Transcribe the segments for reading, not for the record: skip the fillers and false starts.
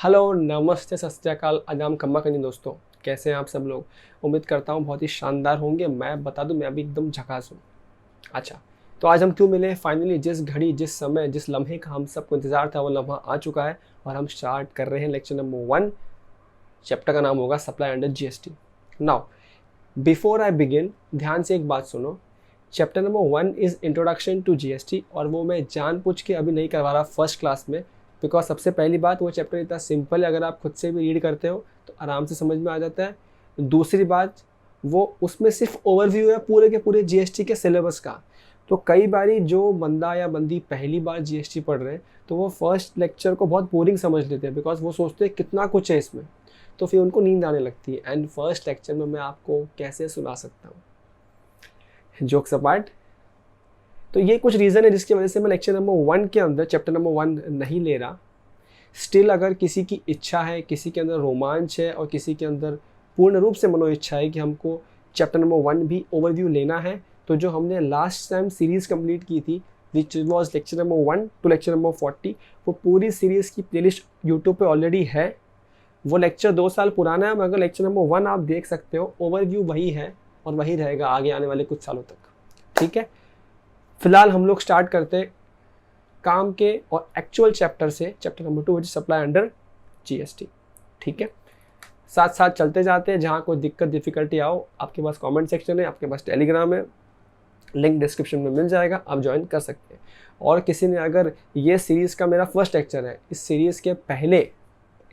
Hello, नमस्ते, सत श्री अकाल, आदाब, खम्मा कनी दोस्तों। कैसे हैं आप सब लोग? उम्मीद करता हूँ बहुत ही शानदार होंगे। मैं बता दूं, मैं अभी एकदम झकास हूँ। अच्छा, तो आज हम क्यों मिले? फाइनली जिस घड़ी, जिस समय, जिस लम्हे का हम सबको इंतजार था वो लम्हा आ चुका है और हम स्टार्ट कर रहे हैं लेक्चर नंबर 1। चैप्टर का नाम होगा supply under GST. Now before I begin, ध्यान से एक बात सुनो। Chapter number 1 is introduction to GST और वो मैं जानबूझ के अभी नहीं करवा रहा फर्स्ट क्लास में, बिकॉज सबसे पहली बात, वो चैप्टर इतना सिंपल है, अगर आप खुद से भी रीड करते हो तो आराम से समझ में आ जाता है। दूसरी बात, वो उसमें सिर्फ ओवरव्यू है पूरे के पूरे जीएसटी के सिलेबस का। तो कई बारी जो बंदा या बंदी पहली बार जीएसटी पढ़ रहे हैं तो वो फर्स्ट लेक्चर को बहुत बोरिंग समझ लेते हैं, बिकॉज वो सोचते हैं कितना कुछ है इसमें, तो फिर उनको नींद आने लगती है। एंड फर्स्ट लेक्चर में मैं आपको कैसे सुना सकता हूँ, जोक्स अपार्ट। तो ये कुछ रीज़न है जिसकी वजह से मैं लेक्चर नंबर 1 के अंदर चैप्टर नंबर 1 नहीं ले रहा। स्टिल अगर किसी की इच्छा है, किसी के अंदर रोमांच है और किसी के अंदर पूर्ण रूप से मनो इच्छा है कि हमको चैप्टर नंबर 1 भी ओवरव्यू लेना है, तो जो हमने लास्ट टाइम सीरीज़ कंप्लीट की थी which was lecture number 1 to lecture number 40, वो पूरी सीरीज़ की प्लेलिस्ट यूट्यूब पे ऑलरेडी है। वो लेक्चर 2 साल पुराना है, मगर लेक्चर नंबर 1 आप देख सकते हो। ओवरव्यू वही है और वही रहेगा आगे आने वाले कुछ सालों तक, ठीक है। फिलहाल हम लोग स्टार्ट करते हैं काम के और एक्चुअल चैप्टर से, chapter number 2 which supply under GST, ठीक है। साथ साथ चलते जाते हैं। जहाँ कोई दिक्कत डिफिकल्टी आओ, आपके पास कमेंट सेक्शन है, आपके पास टेलीग्राम है, लिंक डिस्क्रिप्शन में मिल जाएगा, आप ज्वाइन कर सकते हैं। और किसी ने अगर ये सीरीज़ का मेरा फर्स्ट लेक्चर है, इस सीरीज़ के पहले,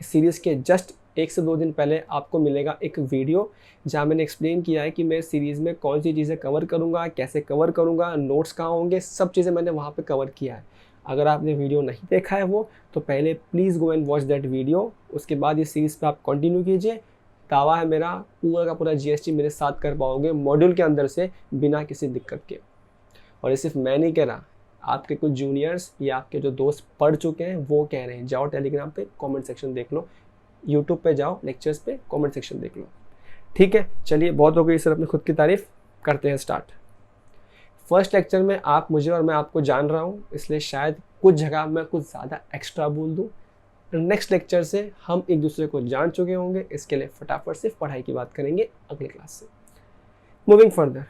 इस सीरीज़ के जस्ट 1 से 2 दिन पहले आपको मिलेगा एक वीडियो जहाँ मैंने एक्सप्लेन किया है कि मैं सीरीज़ में कौन सी चीज़ें कवर करूँगा, कैसे कवर करूँगा, नोट्स कहाँ होंगे, सब चीज़ें मैंने वहाँ पे कवर किया है। अगर आपने वीडियो नहीं देखा है वो, तो पहले please go and watch that video. उसके बाद इस सीरीज़ पे आप कंटिन्यू कीजिए। दावा है मेरा, पूरा का पूरा जीएसटी मेरे साथ कर पाओगे मॉड्यूल के अंदर से बिना किसी दिक्कत के। और ये सिर्फ मैं नहीं कह रहा, आपके कुछ जूनियर्स या आपके जो दोस्त पढ़ चुके हैं वो कह रहे हैं। जाओ टेलीग्राम पे कमेंट सेक्शन देख लो, यूट्यूब पे जाओ लेक्चर्स पे कमेंट सेक्शन देख लो, ठीक है। चलिए, बहुत हो गई सर अपनी खुद की तारीफ, करते हैं स्टार्ट। फर्स्ट लेक्चर में आप मुझे और मैं आपको जान रहा हूँ, इसलिए शायद कुछ जगह मैं कुछ ज़्यादा एक्स्ट्रा बोल दूँ। नेक्स्ट लेक्चर से हम एक दूसरे को जान चुके होंगे, इसके लिए फटाफट से पढ़ाई की बात करेंगे अगले क्लास से। मूविंग फर्दर,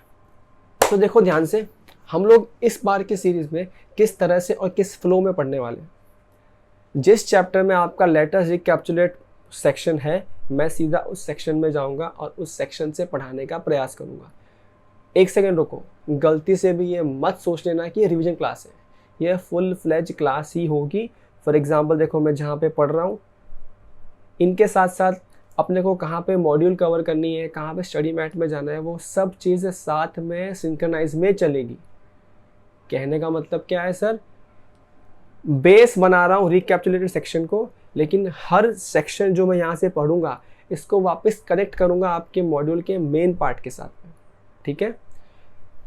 तो देखो ध्यान से, हम लोग इस बार की सीरीज़ में किस तरह से और किस फ्लो में पढ़ने वाले हैं। जिस चैप्टर में आपका लेटर रिकैप्चुलेट सेक्शन है, मैं सीधा उस सेक्शन में जाऊंगा और उस सेक्शन से पढ़ाने का प्रयास करूंगा। एक सेकंड रुको, गलती से भी ये मत सोच लेना कि ये रिवीजन क्लास है। ये फुल फ्लेज क्लास ही होगी। फॉर एग्जांपल देखो, मैं जहाँ पे पढ़ रहा हूँ, इनके साथ साथ अपने को कहाँ पे मॉड्यूल कवर करनी है, कहाँ पे स्टडी मैट में जाना है, वो सब चीज़ें साथ में सिंक्रनाइज में चलेगी। कहने का मतलब क्या है सर? बेस बना रहा हूँ रिकैप्चुलेटेड सेक्शन को, लेकिन हर सेक्शन जो मैं यहाँ से पढ़ूंगा इसको वापस कनेक्ट करूँगा आपके मॉड्यूल के मेन पार्ट के साथ में, ठीक है।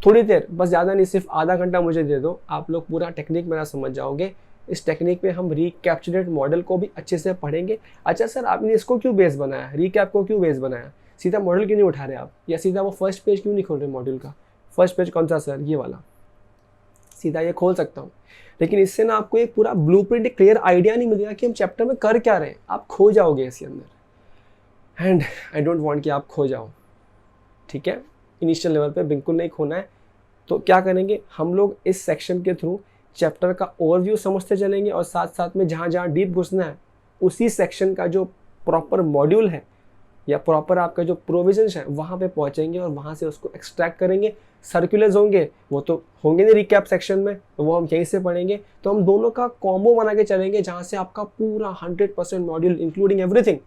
थोड़ी देर, बस ज़्यादा नहीं, सिर्फ आधा घंटा मुझे दे दो, आप लोग पूरा टेक्निक मेरा समझ जाओगे। इस टेक्निक में हम रिकैप्चुलेट मॉडल को भी अच्छे से पढ़ेंगे। अच्छा सर, आपने इसको क्यों बेस बनाया, रिकैप को क्यों बेस बनाया, सीधा मॉडल क्यों नहीं उठा रहे आप, या सीधा वो फर्स्ट पेज क्यों नहीं खोल रहे मॉड्यूल का? फर्स्ट पेज कौन सा सर? ये वाला। सीधा ये खोल सकता हूँ, लेकिन इससे ना आपको एक पूरा ब्लूप्रिंट, एक क्लियर आइडिया नहीं मिलेगा कि हम चैप्टर में कर क्या रहे हैं। आप खो जाओगे इसके अंदर, एंड आई डोंट वांट कि आप खो जाओ, ठीक है। इनिशियल लेवल पे बिल्कुल नहीं खोना है। तो क्या करेंगे हम लोग, इस सेक्शन के थ्रू चैप्टर का ओवरव्यू समझते चलेंगे और साथ साथ में जहाँ जहाँ डीप घुसना है उसी सेक्शन का जो प्रॉपर मॉड्यूल है या प्रॉपर आपका जो प्रोविजंस है वहाँ पे पहुँचेंगे और वहाँ से उसको एक्सट्रैक्ट करेंगे। सर्कुलर्स होंगे, वो तो होंगे नहीं रिकैप सेक्शन में, तो वो हम यहीं से पढ़ेंगे। तो हम दोनों का कॉम्बो बना के चलेंगे जहाँ से आपका पूरा 100% मॉड्यूल इंक्लूडिंग एवरीथिंग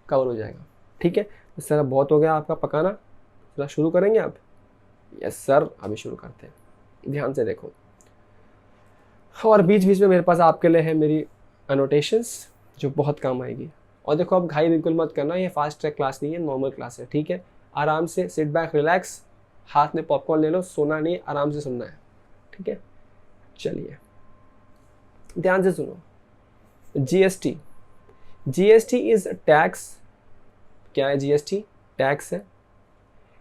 कवर हो जाएगा, ठीक है। इस तरह बहुत हो गया आपका पकाना, थोड़ा शुरू करेंगे आप? यस सर, अभी शुरू करते हैं। ध्यान से देखो, और बीच बीच में मेरे पास आपके लिए है मेरी अनोटेशंस जो बहुत काम आएगी। और देखो, अब घाई बिल्कुल मत करना, ये फास्ट ट्रैक क्लास नहीं है, नॉर्मल क्लास है, ठीक है। आराम से सिट बैक, रिलैक्स, हाथ में पॉपकॉर्न ले लो, सोना नहीं, आराम से सुनना है, ठीक है। चलिए ध्यान से सुनो। GST, GST is tax. क्या है जीएसटी? टैक्स है,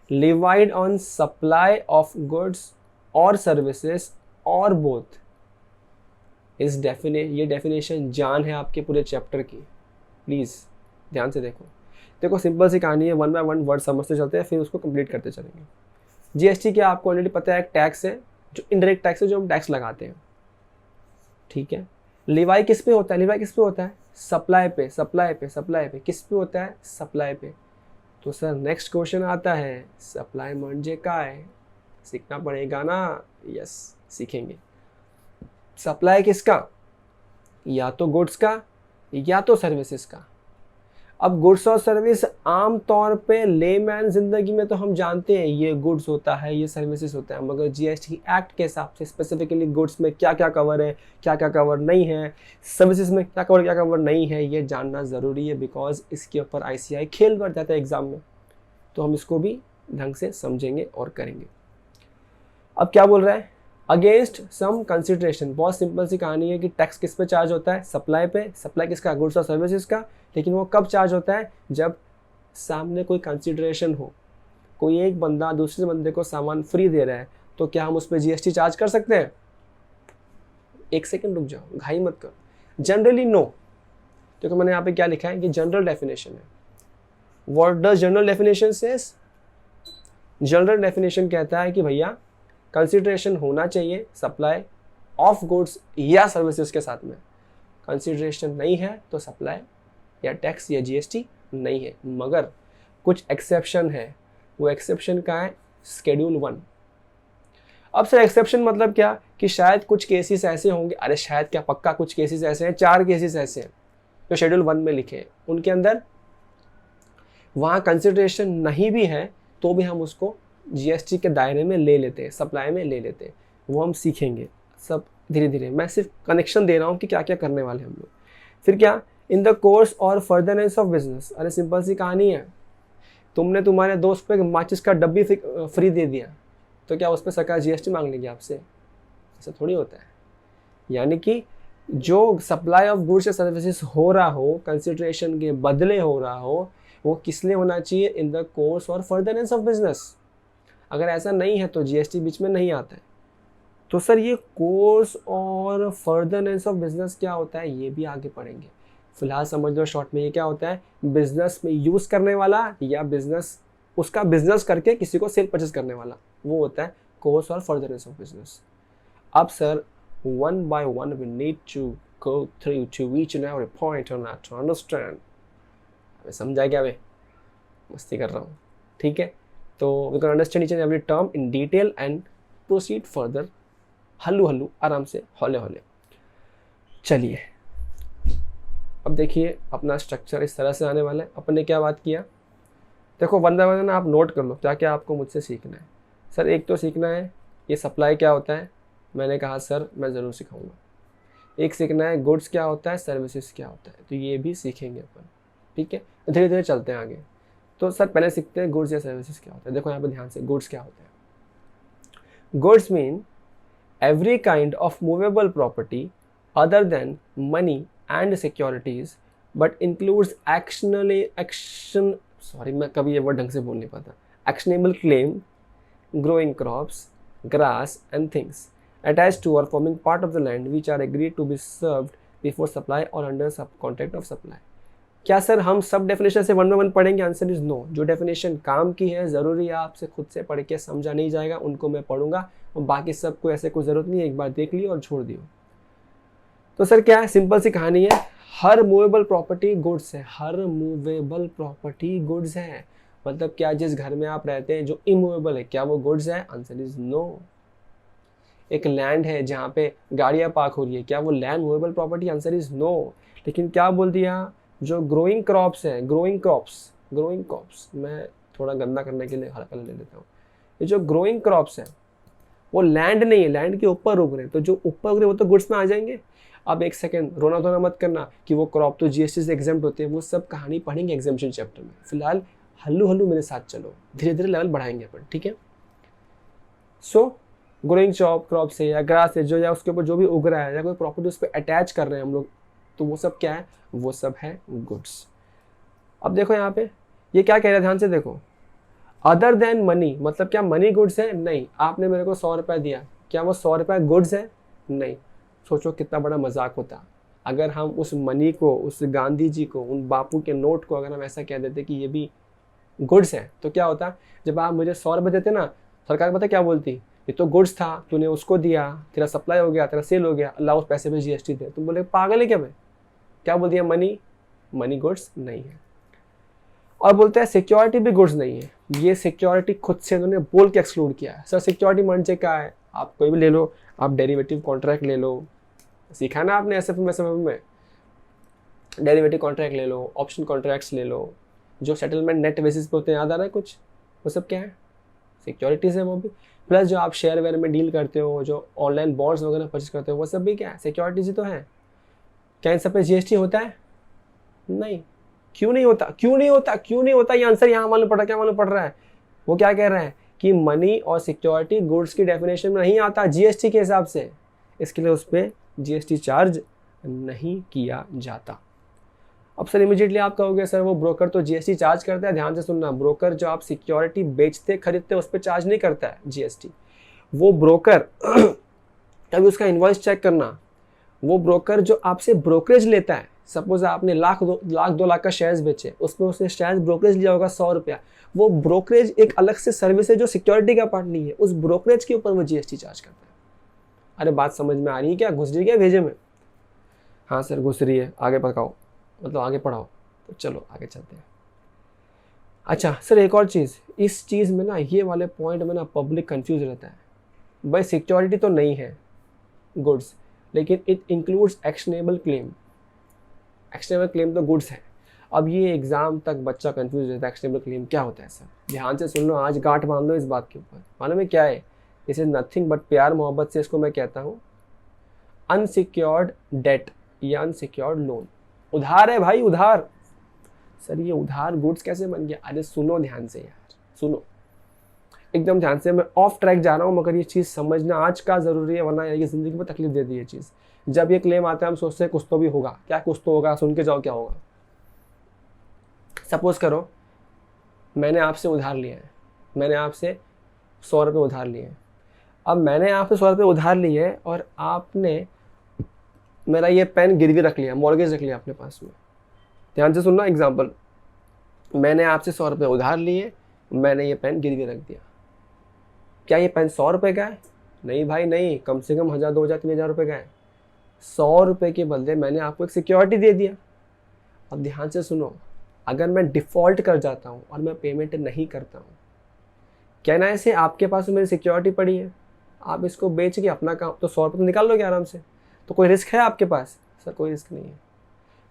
levied on supply of goods और services और both। ये डेफिनेशन जान है आपके पूरे चैप्टर की। प्लीज़ ध्यान से देखो। देखो सिंपल सी कहानी है, वन बाय वन वर्ड समझते चलते हैं, फिर उसको कंप्लीट करते चलेंगे। जीएसटी क्या आपको ऑलरेडी पता है, एक टैक्स है, जो इनडायरेक्ट टैक्स है, जो हम टैक्स लगाते हैं, ठीक है। लिवाई किस पे होता है, लिवाई किस पे होता है, सप्लाई पे, सप्लाई पे, सप्लाई पे, किस पे होता है, सप्लाई पे। तो सर नेक्स्ट क्वेश्चन आता है, सप्लाई म्हणजे काय, सीखना पड़ेगा ना। यस, सीखेंगे। सप्लाई किसका, या तो गुड्स का या तो सर्विसेज का। अब गुड्स और सर्विस आम तौर पे लेमैन जिंदगी में तो हम जानते हैं ये गुड्स होता है, ये सर्विसेज होता है, मगर जीएसटी एक्ट के हिसाब से स्पेसिफिकली गुड्स में क्या क्या कवर है, क्या क्या कवर नहीं है, सर्विसेज में क्या कवर नहीं है, ये जानना ज़रूरी है, बिकॉज इसके ऊपर आईसीआई खेल कर जाता है एग्जाम में। तो हम इसको भी ढंग से समझेंगे और करेंगे। अब क्या बोल रहा है, अगेंस्ट सम कंसिडरेशन। बहुत सिंपल सी कहानी है कि टैक्स किस पे चार्ज होता है, सप्लाई पे। सप्लाई किसका, गुड्स और सर्विसेज का। लेकिन वो कब चार्ज होता है, जब सामने कोई कंसिडरेशन हो, कोई एक बंदा दूसरे बंदे को सामान फ्री दे रहा है, तो क्या हम उस पर जीएसटी चार्ज कर सकते हैं। एक सेकंड रुक जाओ, घाई मत करो। Generally no. देखो मैंने यहाँ पे क्या लिखा है कि जनरल डेफिनेशन है। What does general definition says, general definition कहता है कि भैया कंसिडरेशन होना चाहिए सप्लाई ऑफ गुड्स या सर्विसेज के साथ में। कंसिडरेशन नहीं है तो सप्लाई या टैक्स या जीएसटी नहीं है, मगर कुछ एक्सेप्शन है। वो एक्सेप्शन का है शेड्यूल 1। अब सर एक्सेप्शन मतलब क्या, कि शायद कुछ केसेस ऐसे होंगे, अरे शायद क्या पक्का कुछ केसेस ऐसे हैं, 4 केसेस ऐसे हैं जो शेड्यूल 1 में लिखे हैं, उनके अंदर वहाँ कंसिडरेशन नहीं भी है तो भी हम उसको जीएसटी के दायरे में ले लेते हैं, सप्लाई में ले लेते हैं। वो हम सीखेंगे सब धीरे धीरे। मैं सिर्फ कनेक्शन दे रहा हूँ कि क्या क्या करने वाले हम लोग। फिर क्या, इन द कोर्स और फर्दरनेस ऑफ बिजनेस। अरे सिंपल सी कहानी है, तुमने तुम्हारे दोस्त पे माचिस का डब्बी फ्री दे दिया, तो क्या उस पर सरकार जीएसटी मांग लेगी आपसे, ऐसा थोड़ी होता है। यानी कि जो सप्लाई ऑफ गुड्स या सर्विसेज हो रहा हो, कंसिडरेशन के बदले हो रहा हो, वो किस लिए होना चाहिए, इन द कोर्स और फर्दरनेस ऑफ बिजनेस। अगर ऐसा नहीं है तो जीएसटी बीच में नहीं आता है। तो सर ये कोर्स और फर्दरनेस ऑफ बिजनेस क्या होता है, ये भी आगे पढ़ेंगे। फिलहाल समझ लो शॉर्ट में ये क्या होता है, बिजनेस में यूज़ करने वाला या बिजनेस उसका बिजनेस करके किसी को सेल परचेज करने वाला, वो होता है कोर्स और फर्दरनेस ऑफ बिजनेस। अब sir one by one we need to go through to each and every point और नॉट टू अंडरस्टैंड। समझा क्या मैं मस्ती कर रहा हूँ, ठीक है। तो we can understand each and every term in detail and proceed further, हल्लू हल्लू आराम से, हौले हौले। चलिए अब देखिए अपना स्ट्रक्चर इस तरह से आने वाला है। अपन ने क्या बात किया, देखो वन बाय वन आप नोट कर लो क्या क्या आपको मुझसे सीखना है। सर एक तो सीखना है ये सप्लाई क्या होता है, मैंने कहा सर मैं ज़रूर सिखाऊंगा। एक सीखना है गुड्स क्या होता है, सर्विसेज क्या होता है, तो ये भी सीखेंगे अपन, ठीक है। धीरे धीरे चलते हैं आगे। तो सर पहले सीखते हैं गुड्स या सर्विसेज क्या होता है। देखो यहाँ पे ध्यान से, गुड्स क्या होता है। Goods mean every kind of movable property other than money and securities but includes मैं कभी ये वर्ड ढंग से बोल नहीं पाता, actionable claim, growing crops, grass and things attached to or forming part of the land which are agreed to be served before supply or under contract of supply। क्या sir हम सब डेफिनेशन से one by one पढ़ेंगे? Answer is no. जो definition काम की है ज़रूरी है आपसे खुद से पढ़ के समझा नहीं जाएगा, उनको मैं पढ़ूंगा, और बाकी सबको ऐसे कोई ज़रूरत नहीं है, एक बार देख लियो और छोड़ दियो। तो सर क्या है, सिंपल सी कहानी है, हर मूवेबल प्रॉपर्टी गुड्स है, हर मूवेबल प्रॉपर्टी गुड्स है। मतलब क्या, जिस घर में आप रहते हैं जो इमूवेबल है, क्या वो गुड्स है? Answer is no. एक लैंड है जहाँ पे गाड़ियाँ पार्क हो रही है, क्या वो land movable property? Answer is no. लेकिन क्या बोल दिया, जो ग्रोइंग क्रॉप्स है, ग्रोइंग क्रॉप्स मैं थोड़ा गंदा करने के लिए हल्का ले लेता हूँ। ये जो ग्रोइंग क्रॉप्स है वो लैंड नहीं है, लैंड के ऊपर उग रहे हैं, तो जो ऊपर उग रहे वो तो गुड्स में आ जाएंगे। अब एक सेकंड रोना धोना मत करना कि वो क्रॉप तो जीएसटी से एग्जेम्प्ट होते हैं, वो सब कहानी पढ़ेंगे एग्जामिनेशन चैप्टर में। फिलहाल हल्लू हल्लू मेरे साथ चलो, धीरे धीरे लेवल बढ़ाएंगे अपन, ठीक है। सो ग्रोइंग क्रॉप से या ग्रास से जो या उसके ऊपर जो भी उग रहा है या कोई प्रॉपर्टी उस पर अटैच कर रहे हैं हम लोग, तो वो सब क्या है? वो सब है गुड्स। अब देखो यहाँ पे ये क्या कह रहा है, ध्यान से देखो। अदर देन मनी, मतलब क्या मनी गुड्स है? नहीं। आपने मेरे को 100 रुपये दिया, क्या वो 100 रुपये गुड्स है? नहीं। सोचो कितना बड़ा मजाक होता अगर हम उस मनी को, उस गांधी जी को, उन बापू के नोट को अगर हम ऐसा कह देते कि ये भी गुड्स है, तो क्या होता? जब आप मुझे 100 रुपये देते ना, सरकार पता क्या बोलती, ये तो गुड्स था, तूने उसको दिया, तेरा सप्लाई हो गया, तेरा सेल हो गया, अल्लाह उस पैसे पे जीएसटी दे। तुम बोले पागल है क्या मैं? क्या बोल दिया? मनी गुड्स नहीं है। और बोलते हैं सिक्योरिटी भी गुड्स नहीं है। ये सिक्योरिटी खुद से उन्होंने बोल के एक्सक्लूड किया है। सर सिक्योरिटी म्हणजे क्या है? आप कोई भी ले लो, आप डेरिवेटिव कॉन्ट्रैक्ट ले लो, सीखा ना आपने एसएफएम में, डेरिवेटिव कॉन्ट्रैक्ट ले लो, ऑप्शन कॉन्ट्रैक्ट्स ले लो, जो सेटलमेंट नेट बेसिस पे होते हैं, याद आ रहा है कुछ? वो सब क्या है? सिक्योरिटीज़ है वो भी। प्लस जो आप शेयर वेयर में डील करते हो, जो ऑनलाइन बॉन्ड्स वगैरह परचेज करते हो, वो सब भी क्या है? सिक्योरिटीज ही तो है। क्या इन सब पे जीएसटी होता है? नहीं। क्यों नहीं होता? क्यों नहीं होता? क्यों नहीं होता? ये आंसर यहाँ मालूम पड़ रहा है। क्या मालूम पड़ रहा है? वो क्या कह रहा है कि मनी और सिक्योरिटी गुड्स की डेफिनेशन में नहीं आता जीएसटी के हिसाब से, इसके लिए उस पर जीएसटी चार्ज नहीं किया जाता। अब सर इमीडिएटली आप कहोगे सर वो ब्रोकर तो जीएसटी चार्ज करता है। ध्यान से सुनना, ब्रोकर जो आप सिक्योरिटी बेचते खरीदते उस पर चार्ज नहीं करता है जीएसटी। वो ब्रोकर तभी उसका इनवॉइस चेक करना, वो ब्रोकर जो आपसे ब्रोकरेज लेता है, सपोज आपने लाख 2 लाख का शेयर्स बेचे, उसमें उसने शेयर्स ब्रोकरेज लिया होगा 100 रुपया, वो ब्रोकरेज एक अलग से सर्विस है जो सिक्योरिटी का पार्ट नहीं है, उस ब्रोकरेज के ऊपर वो जीएसटी चार्ज करता है। अरे बात समझ में आ रही है क्या? घुस रही क्या भेजे में? हाँ सर घुस रही है। आगे पकाओ, मतलब आगे पढ़ाओ। तो चलो आगे चलते हैं। अच्छा सर एक और चीज़, इस चीज़ में ना, ये वाले पॉइंट में ना पब्लिक कंफ्यूज रहता है। भाई सिक्योरिटी तो नहीं है गुड्स, लेकिन it includes actionable claim. Actionable claim तो गुड्स है। अब ये एग्जाम तक बच्चा कंफ्यूज रहता है, एक्शनेबल क्लेम क्या होता है सर? ध्यान से सुन लो, आज गांठ बांध लो इस बात के ऊपर। मालूम है क्या है? दिस इज नथिंग बट, प्यार मोहब्बत से इसको मैं कहता हूँ अनसिक्योर्ड डेट या अनसिक्योर्ड लोन। उधार है भाई, उधार। सर ये उधार गुड्स कैसे बन गया? अरे सुनो ध्यान से यार, सुनो एकदम ध्यान से। मैं ऑफ ट्रैक जा रहा हूँ, मगर ये चीज़ समझना आज का ज़रूरी है, वरना ये ज़िंदगी में तकलीफ देती है ये चीज़। जब ये क्लेम आता है हम सोचते हैं कुछ तो भी होगा। क्या कुछ तो होगा? सुन के जाओ क्या होगा। सपोज करो मैंने आपसे उधार लिया है, मैंने आपसे 100 रुपये उधार लिए हैं। अब मैंने आपसे 100 रुपये उधार लिए है और आपने मेरा ये पेन गिरवी रख लिया, मॉर्गेज रख लिया अपने पास में। ध्यान से सुनना एग्जाम्पल, मैंने आपसे 100 रुपये उधार लिए, मैंने ये पेन गिरवी रख दिया। क्या ये पेन 100 रुपये का है? नहीं भाई नहीं, कम से कम 1000, 2000, 3000 रुपये का है। 100 रुपये के बदले मैंने आपको एक सिक्योरिटी दे दिया। अब ध्यान से सुनो, अगर मैं डिफ़ॉल्ट कर जाता हूँ और मैं पेमेंट नहीं करता हूँ, क्या ना ऐसे आपके पास मेरी सिक्योरिटी पड़ी है, आप इसको बेच के अपना काम तो 100 रुपये तो निकाल लोगे आराम से। तो कोई रिस्क है आपके पास? सर कोई रिस्क नहीं है।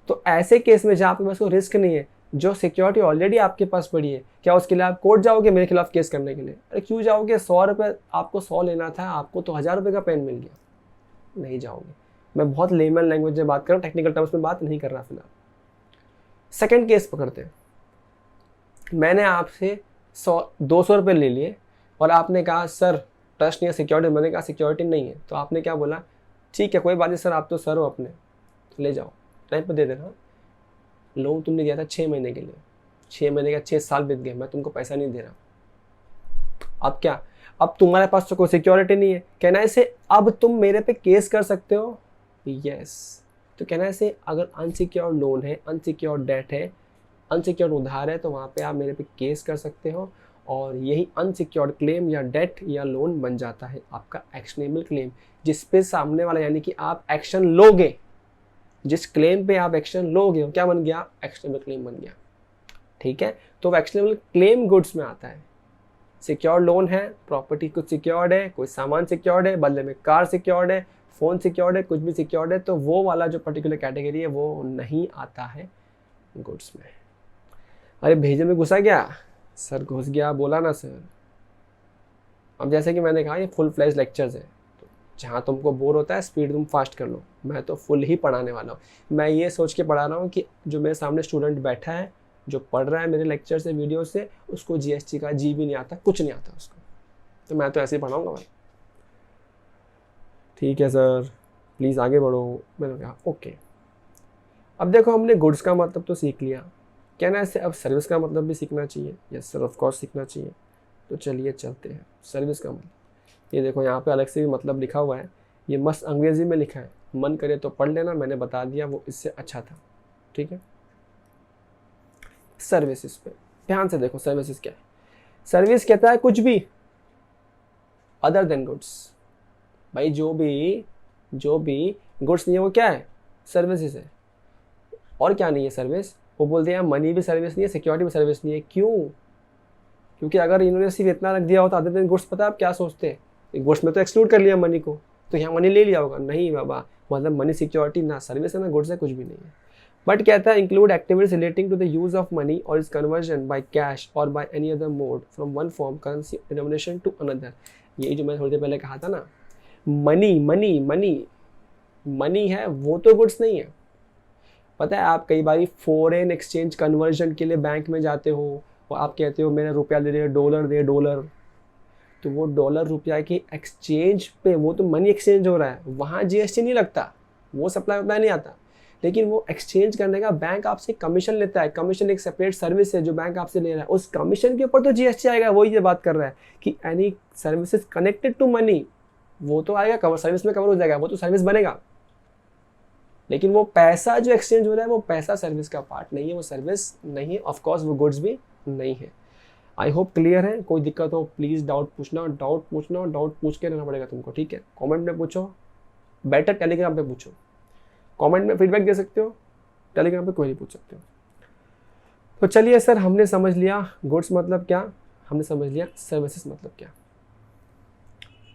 तो ऐसे केस में जहाँ आपके पास कोई रिस्क नहीं है, जो सिक्योरिटी ऑलरेडी आपके पास पड़ी है, क्या उसके लिए आप कोर्ट जाओगे मेरे खिलाफ केस करने के लिए? अरे क्यों जाओगे? 100 रुपये आपको 100 लेना था, आपको तो 1000 रुपये का पेन मिल गया, नहीं जाओगे। मैं बहुत लेमन लैंग्वेज में बात कर रहा हूँ, टेक्निकल टर्म्स में बात नहीं कर रहा फिलहाल। सेकेंड केस पकड़ते हैं, मैंने आपसे 200 रुपये ले लिए और आपने कहा सर ट्रस्ट नहीं है, सिक्योरिटी। मैंने कहा सिक्योरिटी नहीं है, तो आपने क्या बोला? ठीक है कोई बात नहीं सर, आप तो सर हो अपने, ले जाओ टाइम पर दे देना। लोन तुमने दिया था 6 महीने के लिए, 6 महीने का 6 साल बीत गए, मैं तुमको पैसा नहीं दे रहा। अब क्या? अब तुम्हारे पास तो कोई सिक्योरिटी नहीं है, कहना है इसे अब तुम मेरे पे केस कर सकते हो। यस, तो कहना है इसे अगर अनसिक्योर्ड लोन है, अनसिक्योर्ड डेट है, अनसिक्योर्ड उधार है, तो वहाँ पे आप मेरे पे केस कर सकते हो और यही अनसिक्योर्ड क्लेम या डेट या लोन बन जाता है आपका एक्शनेबल क्लेम, जिस पे सामने वाला यानी कि आप एक्शन लोगे, जिस क्लेम पे आप एक्शन लोगे, क्या बन गया? एक्शनेबल क्लेम बन गया। ठीक है, तो एक्शनेबल क्लेम गुड्स में आता है। सिक्योर्ड लोन है, प्रॉपर्टी कुछ सिक्योर्ड है, कोई सामान सिक्योर्ड है, बदले में कार सिक्योर्ड है, फ़ोन सिक्योर्ड है, कुछ भी सिक्योर्ड है, तो वो वाला जो पर्टिकुलर कैटेगरी है वो नहीं आता है गुड्स में। अरे भेजे में घुसा क्या? सर घुस गया, बोला ना सर। अब जैसे कि मैंने कहा ये फुल फ्लैश लेक्चर्स है, तो जहाँ तुमको बोर होता है स्पीड तुम फास्ट कर लो, मैं तो फुल ही पढ़ाने वाला हूँ। मैं ये सोच के पढ़ा रहा हूँ कि जो मेरे सामने स्टूडेंट बैठा है, जो पढ़ रहा है मेरे लेक्चर से, वीडियो से, उसको जीएसटी का जी भी नहीं आता, कुछ नहीं आता उसको, तो मैं तो ऐसे ही पढ़ाऊँगा भाई। ठीक है सर प्लीज़ आगे बढ़ो। मैंने कहा ओके। अब देखो हमने गुड्स का मतलब तो सीख लिया, कहना है अब सर्विस का मतलब भी सीखना चाहिए। यस सर ऑफ कोर्स सीखना चाहिए। तो चलिए चलते हैं सर्विस का मतलब। ये देखो यहाँ पे अलग से भी मतलब लिखा हुआ है, ये मस्त अंग्रेज़ी में लिखा है, मन करे तो पढ़ लेना, मैंने बता दिया वो इससे अच्छा था, ठीक है। सर्विसेज पे ध्यान से देखो, सर्विसेज क्या है। सर्विस कहता है कुछ भी अदर देन गुड्स। भाई जो भी गुड्स नहीं है वो क्या है, सर्विसेज है। और क्या नहीं है सर्विस, वो बोलते हैं मनी भी सर्विस नहीं है, सिक्योरिटी भी सर्विस नहीं है। क्यों? क्योंकि अगर इन्होंने सिर्फ इतना रख दिया होता अदर देन गुड्स, पता है आप क्या सोचते हैं, गुड्स में तो एक्सक्लूड कर लिया मनी को, तो यहाँ मनी ले लिया होगा। नहीं बाबा, मतलब मनी सिक्योरिटी ना सर्विस है ना गुड्स है, कुछ भी नहीं है। बट कहता है include activities relating to the use of money और इट्स कन्वर्जन बाय कैश और by any other mode from one form currency denomination to another. यही जो मैं थोड़ी देर पहले कहा था ना, मनी मनी मनी मनी है, वो तो गुड्स नहीं है। पता है आप कई बार फॉरेन एक्सचेंज कन्वर्जन के लिए बैंक में जाते हो और आप कहते हो मेरा रुपया दे डॉलर, तो वो डॉलर रुपया के एक्सचेंज पे वो तो मनी एक्सचेंज हो रहा है, वहाँ जीएसटी नहीं लगता, वो सप्लाई नहीं आता। लेकिन वो एक्सचेंज करने का बैंक आपसे कमीशन लेता है, कमीशन एक सेपरेट सर्विस है जो बैंक आपसे ले रहा है, उस कमीशन के ऊपर तो जीएसटी आएगा। वही ये बात कर रहा है कि any services connected to money, वो तो आएगा कवर, सर्विस में कवर हो जाएगा, वो तो सर्विस बनेगा। लेकिन वो पैसा जो एक्सचेंज हो रहा है वो पैसा सर्विस का पार्ट नहीं है, वो सर्विस नहीं है, ऑफकोर्स वो गुड्स भी नहीं है। आई होप क्लियर है। कोई दिक्कत हो प्लीज़ डाउट पूछ के रहना पड़ेगा तुमको, ठीक है। कमेंट में पूछो, बेटर टेलीग्राम पे पूछो, कमेंट में फीडबैक दे सकते हो, टेलीग्राम पे कोई नहीं पूछ सकते हो। तो चलिए सर, हमने समझ लिया गुड्स मतलब क्या, हमने समझ लिया सर्विसेज मतलब क्या,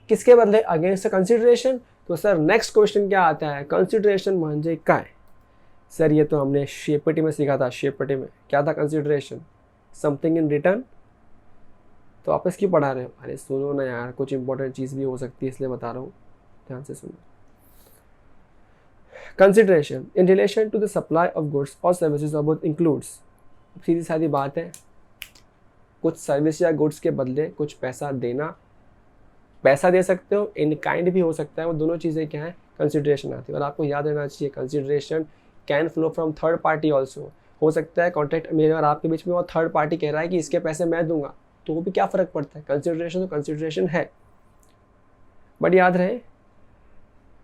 किसके बदले अगेंस्ट कंसिडरेशन। तो सर नेक्स्ट क्वेश्चन क्या आता है, कंसिडरेशन म्हणजे काय। सर ये तो हमने शेपटी में सीखा था, शेपटी में क्या था कंसिडरेशन, समथिंग इन रिटर्न। तो आप इसकी पढ़ा रहे हो, अरे सुनो ना यार, कुछ इंपॉर्टेंट चीज़ भी हो सकती है इसलिए बता रहा हूँ, ध्यान से सुनो। Consideration in relation to the supply of goods और सर्विसेज और बोथ इंक्लूड्स, सीधी सादी बात है, कुछ सर्विस या गुड्स के बदले कुछ पैसा देना, पैसा दे सकते हो, इन काइंड भी हो सकता है, वो दोनों चीज़ें क्या है कंसिडरेशन आती है। और आपको याद रहना चाहिए consideration can flow from third party also, हो सकता है कॉन्ट्रैक्ट मेरे और आपके बीच में और थर्ड पार्टी कह रहा है कि इसके पैसे मैं दूंगा, तो वो भी क्या फ़र्क पड़ता है, कंसिडरेशन तो कंसिडरेशन है। बट याद रहे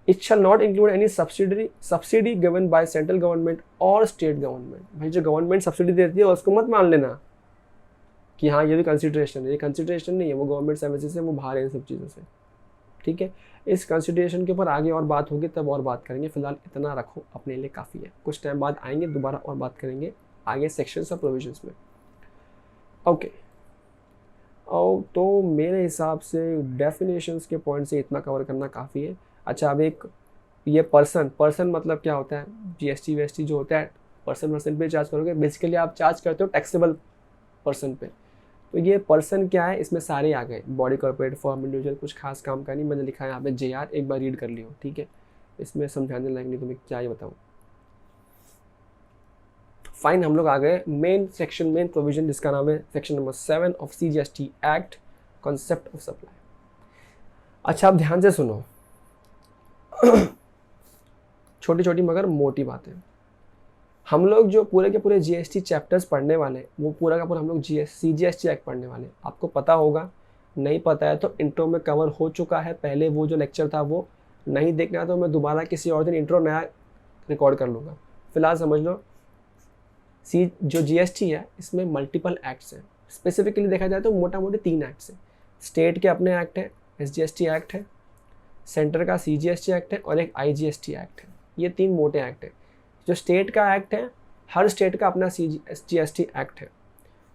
it shall not include any subsidy given by central government or state government. भाई जो गवर्नमेंट सब्सिडी देती है उसको मत मान लेना कि हाँ ये भी कंसिडरेशन है, ये कंसिडरेशन नहीं है, वो गवर्नमेंट सर्विसेज है, वो बाहर है इन सब चीज़ों से, ठीक है। इस कंसिडरेशन के ऊपर आगे और बात होगी तब और बात करेंगे, फिलहाल इतना रखो अपने लिए काफ़ी है। कुछ टाइम बाद आएंगे दोबारा और बात करेंगे आगे सेक्शंस और प्रोविजंस में, ओके। और तो मेरे हिसाब से डेफिनेशंस के पॉइंट से इतना कवर करना काफ़ी है। अच्छा, अब एक ये पर्सन मतलब क्या होता है, जीएसटी वीएसटी जो होता है पर्सन पे चार्ज करोगे, बेसिकली आप चार्ज करते हो टैक्सेबल पर्सन पे। तो ये पर्सन क्या है, इसमें सारे आ गए, बॉडी कॉर्पोरेट फॉर्म इंडिविजुअल, कुछ खास काम का नहीं, मैंने लिखा है यहाँ पे JR, एक बार रीड कर लियो, ठीक है। इसमें समझाने लायक नहीं, तुम्हें क्या ही बताऊँ। फाइन, हम लोग आ गए मेन सेक्शन, मेन प्रोविजन जिसका नाम है section number 7 of CGST act, concept of supply. अच्छा आप ध्यान से सुनो, छोटी छोटी मगर मोटी बातें। हम लोग जो पूरे के पूरे GST चैप्टर्स पढ़ने वाले, वो पूरा का पूरा हम लोग CGST एक्ट पढ़ने वाले। आपको पता होगा, नहीं पता है तो इंट्रो में कवर हो चुका है पहले, वो जो लेक्चर था वो नहीं देखना तो मैं दोबारा किसी और दिन इंट्रो नया रिकॉर्ड कर लूँगा। फिलहाल समझ लो जो GST है इसमें मल्टीपल एक्ट्स हैं। स्पेसिफिकली देखा जाए तो मोटा मोटी 3 एक्ट्स हैं। स्टेट के अपने एक्ट है, SGST एक्ट है, सेंटर का CGST एक्ट है और एक IGST एक्ट है। ये 3 मोटे एक्ट हैं। जो स्टेट का एक्ट है, हर स्टेट का अपना SGST एक्ट है।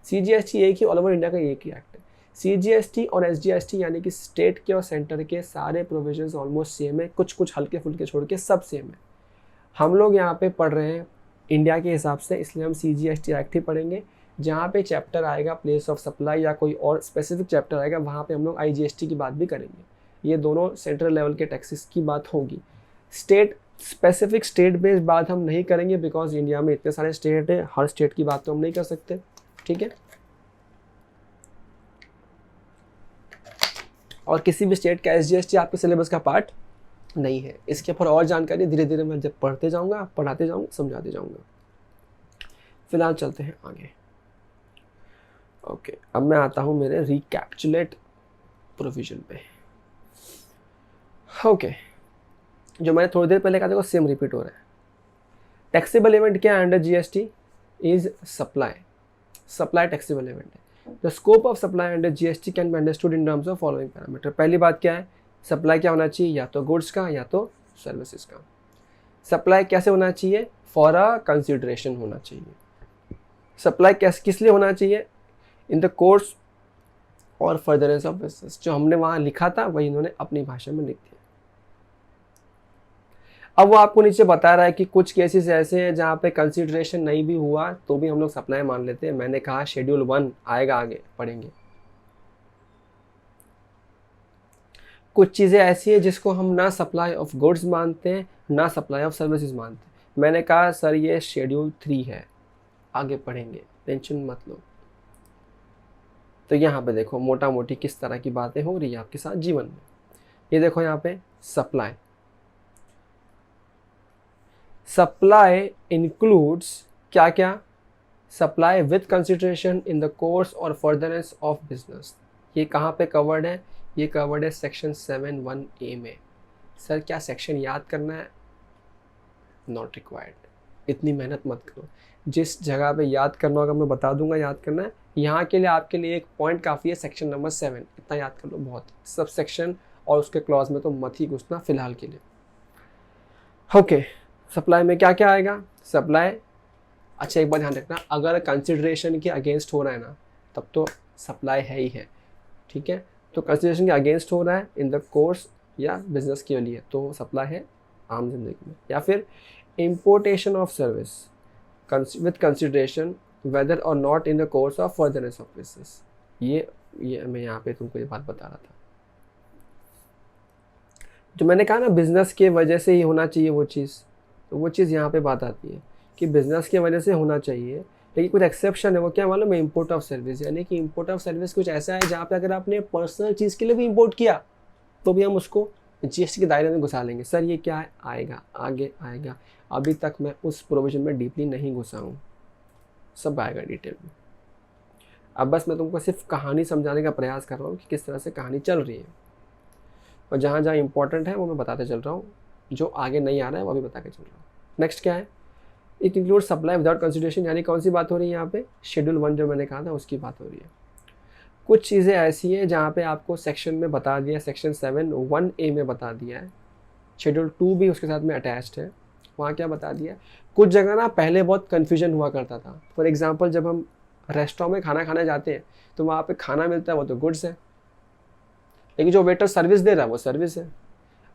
CGST एक ही, ऑल ओवर इंडिया का एक ही एक्ट है। CGST और SGST यानी कि स्टेट के और सेंटर के सारे प्रोविजंस ऑलमोस्ट सेम है, कुछ कुछ हल्के फुल्के छोड़ के सब सेम है। हम लोग यहाँ पे पढ़ रहे हैं इंडिया के हिसाब से, इसलिए हम CGST एक्ट ही पढ़ेंगे। जहाँ पे चैप्टर आएगा प्लेस ऑफ सप्लाई या कोई और स्पेसिफिक चैप्टर आएगा, वहाँ पे हम लोग IGST की बात भी करेंगे। ये दोनों सेंट्रल लेवल के टैक्सेस की बात होगी। स्टेट स्पेसिफिक स्टेट बेस्ड बात हम नहीं करेंगे, बिकॉज इंडिया में इतने सारे स्टेट है, हर स्टेट की बात तो हम नहीं कर सकते, ठीक है। और किसी भी स्टेट का SGST आपके सिलेबस का पार्ट नहीं है। इसके ऊपर और जानकारी धीरे धीरे मैं जब पढ़ते जाऊंगा, पढ़ाते जाऊंगा, समझाते जाऊंगा। फिलहाल चलते हैं आगे, ओके। अब मैं आता हूं मेरे रिकैप्चुलेट प्रोविजन पे, ओके। जो मैंने थोड़ी देर पहले कहा था वो सेम रिपीट हो रहा है। टैक्सेबल इवेंट क्या है under GST? Is supply. Supply taxable event है। The scope of supply under GST can be understood in terms of following parameter. पहली बात क्या है? सप्लाई क्या होना चाहिए? या तो गुड्स का या तो सर्विसेज का। सप्लाई कैसे होना चाहिए? फॉर अ कंसिडरेशन होना चाहिए। सप्लाई कैसे किस लिए होना चाहिए? इन द कोर्स और फर्दरेंस ऑफ बिजनेस। जो हमने वहाँ लिखा था वही इन्होंने अपनी भाषा में लिख दिया। अब वो आपको नीचे बता रहा है कि कुछ केसेस ऐसे हैं जहाँ पे कंसिडरेशन नहीं भी हुआ तो भी हम लोग सप्लाई मान लेते हैं। मैंने कहा शेड्यूल 1 आएगा, आगे पढ़ेंगे। कुछ चीज़ें ऐसी है जिसको हम ना सप्लाई ऑफ गुड्स मानते हैं ना सप्लाई ऑफ सर्विसेज मानते हैं। मैंने कहा सर ये शेड्यूल 3 है, आगे पढ़ेंगे, टेंशन मत लो। तो यहाँ पे देखो मोटा मोटी किस तरह की बातें हो रही है आपके साथ जीवन में। ये देखो यहाँ पे सप्लाई। सप्लाई इंक्लूड्स क्या क्या? Supply with consideration in the course और फर्दरेंस ऑफ बिजनेस। ये कहाँ पे कवर्ड है? ये कवर्ड है सेक्शन 7(1)(a) में। सर क्या सेक्शन याद करना है? नॉट रिक्वायर्ड, इतनी मेहनत मत करो। जिस जगह पे याद करना होगा मैं बता दूंगा याद करना है। यहाँ के लिए आपके लिए एक पॉइंट काफ़ी है, सेक्शन नंबर 7, इतना याद कर लो बहुत। सब सेक्शन और उसके क्लॉज में तो मत ही घुसना फिलहाल के लिए। ओके, सप्लाई में क्या क्या आएगा? सप्लाई, अच्छा एक बात ध्यान रखना, अगर कंसिडरेशन के अगेंस्ट हो रहा है ना तब तो सप्लाई है ही है, ठीक है। तो कंसिडरेशन के अगेंस्ट हो रहा है इन द कोर्स या बिजनेस के लिए तो सप्लाई है आम जिंदगी में। या फिर importation of service with consideration whether or not in the course of furtherance of business. ये मैं यहाँ पे तुमको ये बात बता रहा था। जो मैंने कहा ना बिजनेस के वजह से ही होना चाहिए वो चीज़, तो वो चीज़ यहाँ पे बात आती है कि बिजनेस की वजह से होना चाहिए, लेकिन कुछ एक्सेप्शन है। वो क्या मालूम है? Import of service. यानी कि इंपोर्ट ऑफ सर्विस कुछ ऐसा है जहाँ पे अगर आपने पर्सनल चीज़ के लिए भी इंपोर्ट किया तो भी हम उसको जीएसटी के दायरे में घुसा लेंगे। सर ये क्या है? आएगा, आगे आएगा। अभी तक मैं उस प्रोविजन में डीपली नहीं घुसा हूँ, सब आएगा डिटेल में। अब बस मैं तुमको सिर्फ कहानी समझाने का प्रयास कर रहा हूँ कि किस तरह से कहानी चल रही है, और जहाँ जहाँ इंपॉर्टेंट है वो मैं बताते चल रहा हूँ, जो आगे नहीं आ रहा है वो भी बता के चल रहा हूँ। नेक्स्ट क्या है? It include supply without consideration. यानी कौन सी बात हो रही है यहाँ पे? शेड्यूल 1 जो मैंने कहा था उसकी बात हो रही है। कुछ चीज़ें ऐसी हैं जहाँ पे आपको सेक्शन में बता दिया, सेक्शन 7(1)(a) में बता दिया है। शेड्यूल 2 भी उसके साथ में अटैच्ड है, वहाँ क्या बता दिया। कुछ जगह ना पहले बहुत कन्फ्यूजन हुआ करता था। फॉर एग्जाम्पल जब हम रेस्टोरेंट में खाना खाने जाते हैं तो वहाँ पे खाना मिलता है वो तो गुड्स है, लेकिन जो वेटर सर्विस दे रहा है वो सर्विस है।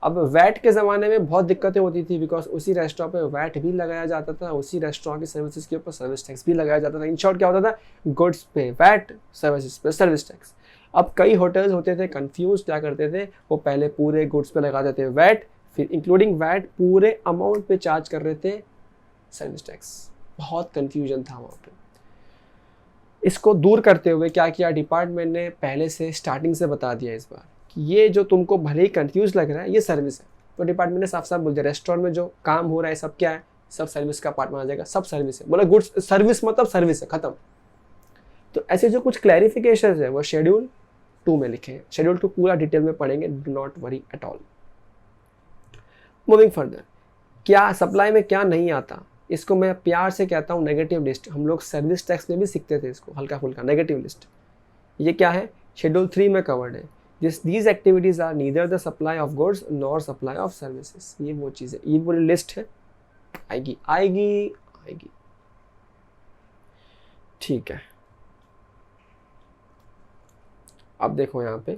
अब वैट के ज़माने में बहुत दिक्कतें होती थी, बिकॉज उसी रेस्टोरेंट पे वैट भी लगाया जाता था, उसी रेस्टोरेंट की सर्विसेज के ऊपर सर्विस टैक्स भी लगाया जाता था। इन शॉर्ट क्या होता था? गुड्स पे वैट, सर्विसेज पे सर्विस टैक्स। अब कई होटल्स होते थे कंफ्यूज, क्या करते थे वो पहले पूरे गुड्स पे लगा देते वैट, फिर इंक्लूडिंग वैट पूरे अमाउंट पे चार्ज कर रहे थे सर्विस टैक्स। बहुत कन्फ्यूजन था वहाँ पे। इसको दूर करते हुए क्या किया डिपार्टमेंट ने? पहले से स्टार्टिंग से बता दिया इस बार कि ये जो तुमको भले ही कंफ्यूज लग रहा है ये सर्विस है। तो डिपार्टमेंट ने साफ साफ बोल दिया रेस्टोरेंट में जो काम हो रहा है सब क्या है? सब सर्विस का पार्ट माना जाएगा, सब सर्विस है। बोला गुड्स सर्विस मतलब सर्विस है, खत्म। तो ऐसे जो कुछ क्लैरिफिकेशन है वो शेड्यूल 2 में लिखे हैं। शेड्यूल 2 पूरा डिटेल में पढ़ेंगे, do not worry at all. Moving further, क्या सप्लाई में क्या नहीं आता? इसको मैं प्यार से कहता हूँ नेगेटिव लिस्ट। हम लोग सर्विस टैक्स में भी सीखते थे इसको हल्का फुल्का, नेगेटिव लिस्ट। ये क्या है? शेड्यूल 3 में कवर्ड है। These activities are neither the supply of goods nor supply of services। ये वो चीज़ है, ये पूरी लिस्ट है, आएगी आएगी आएगी, ठीक है। अब देखो यहाँ पे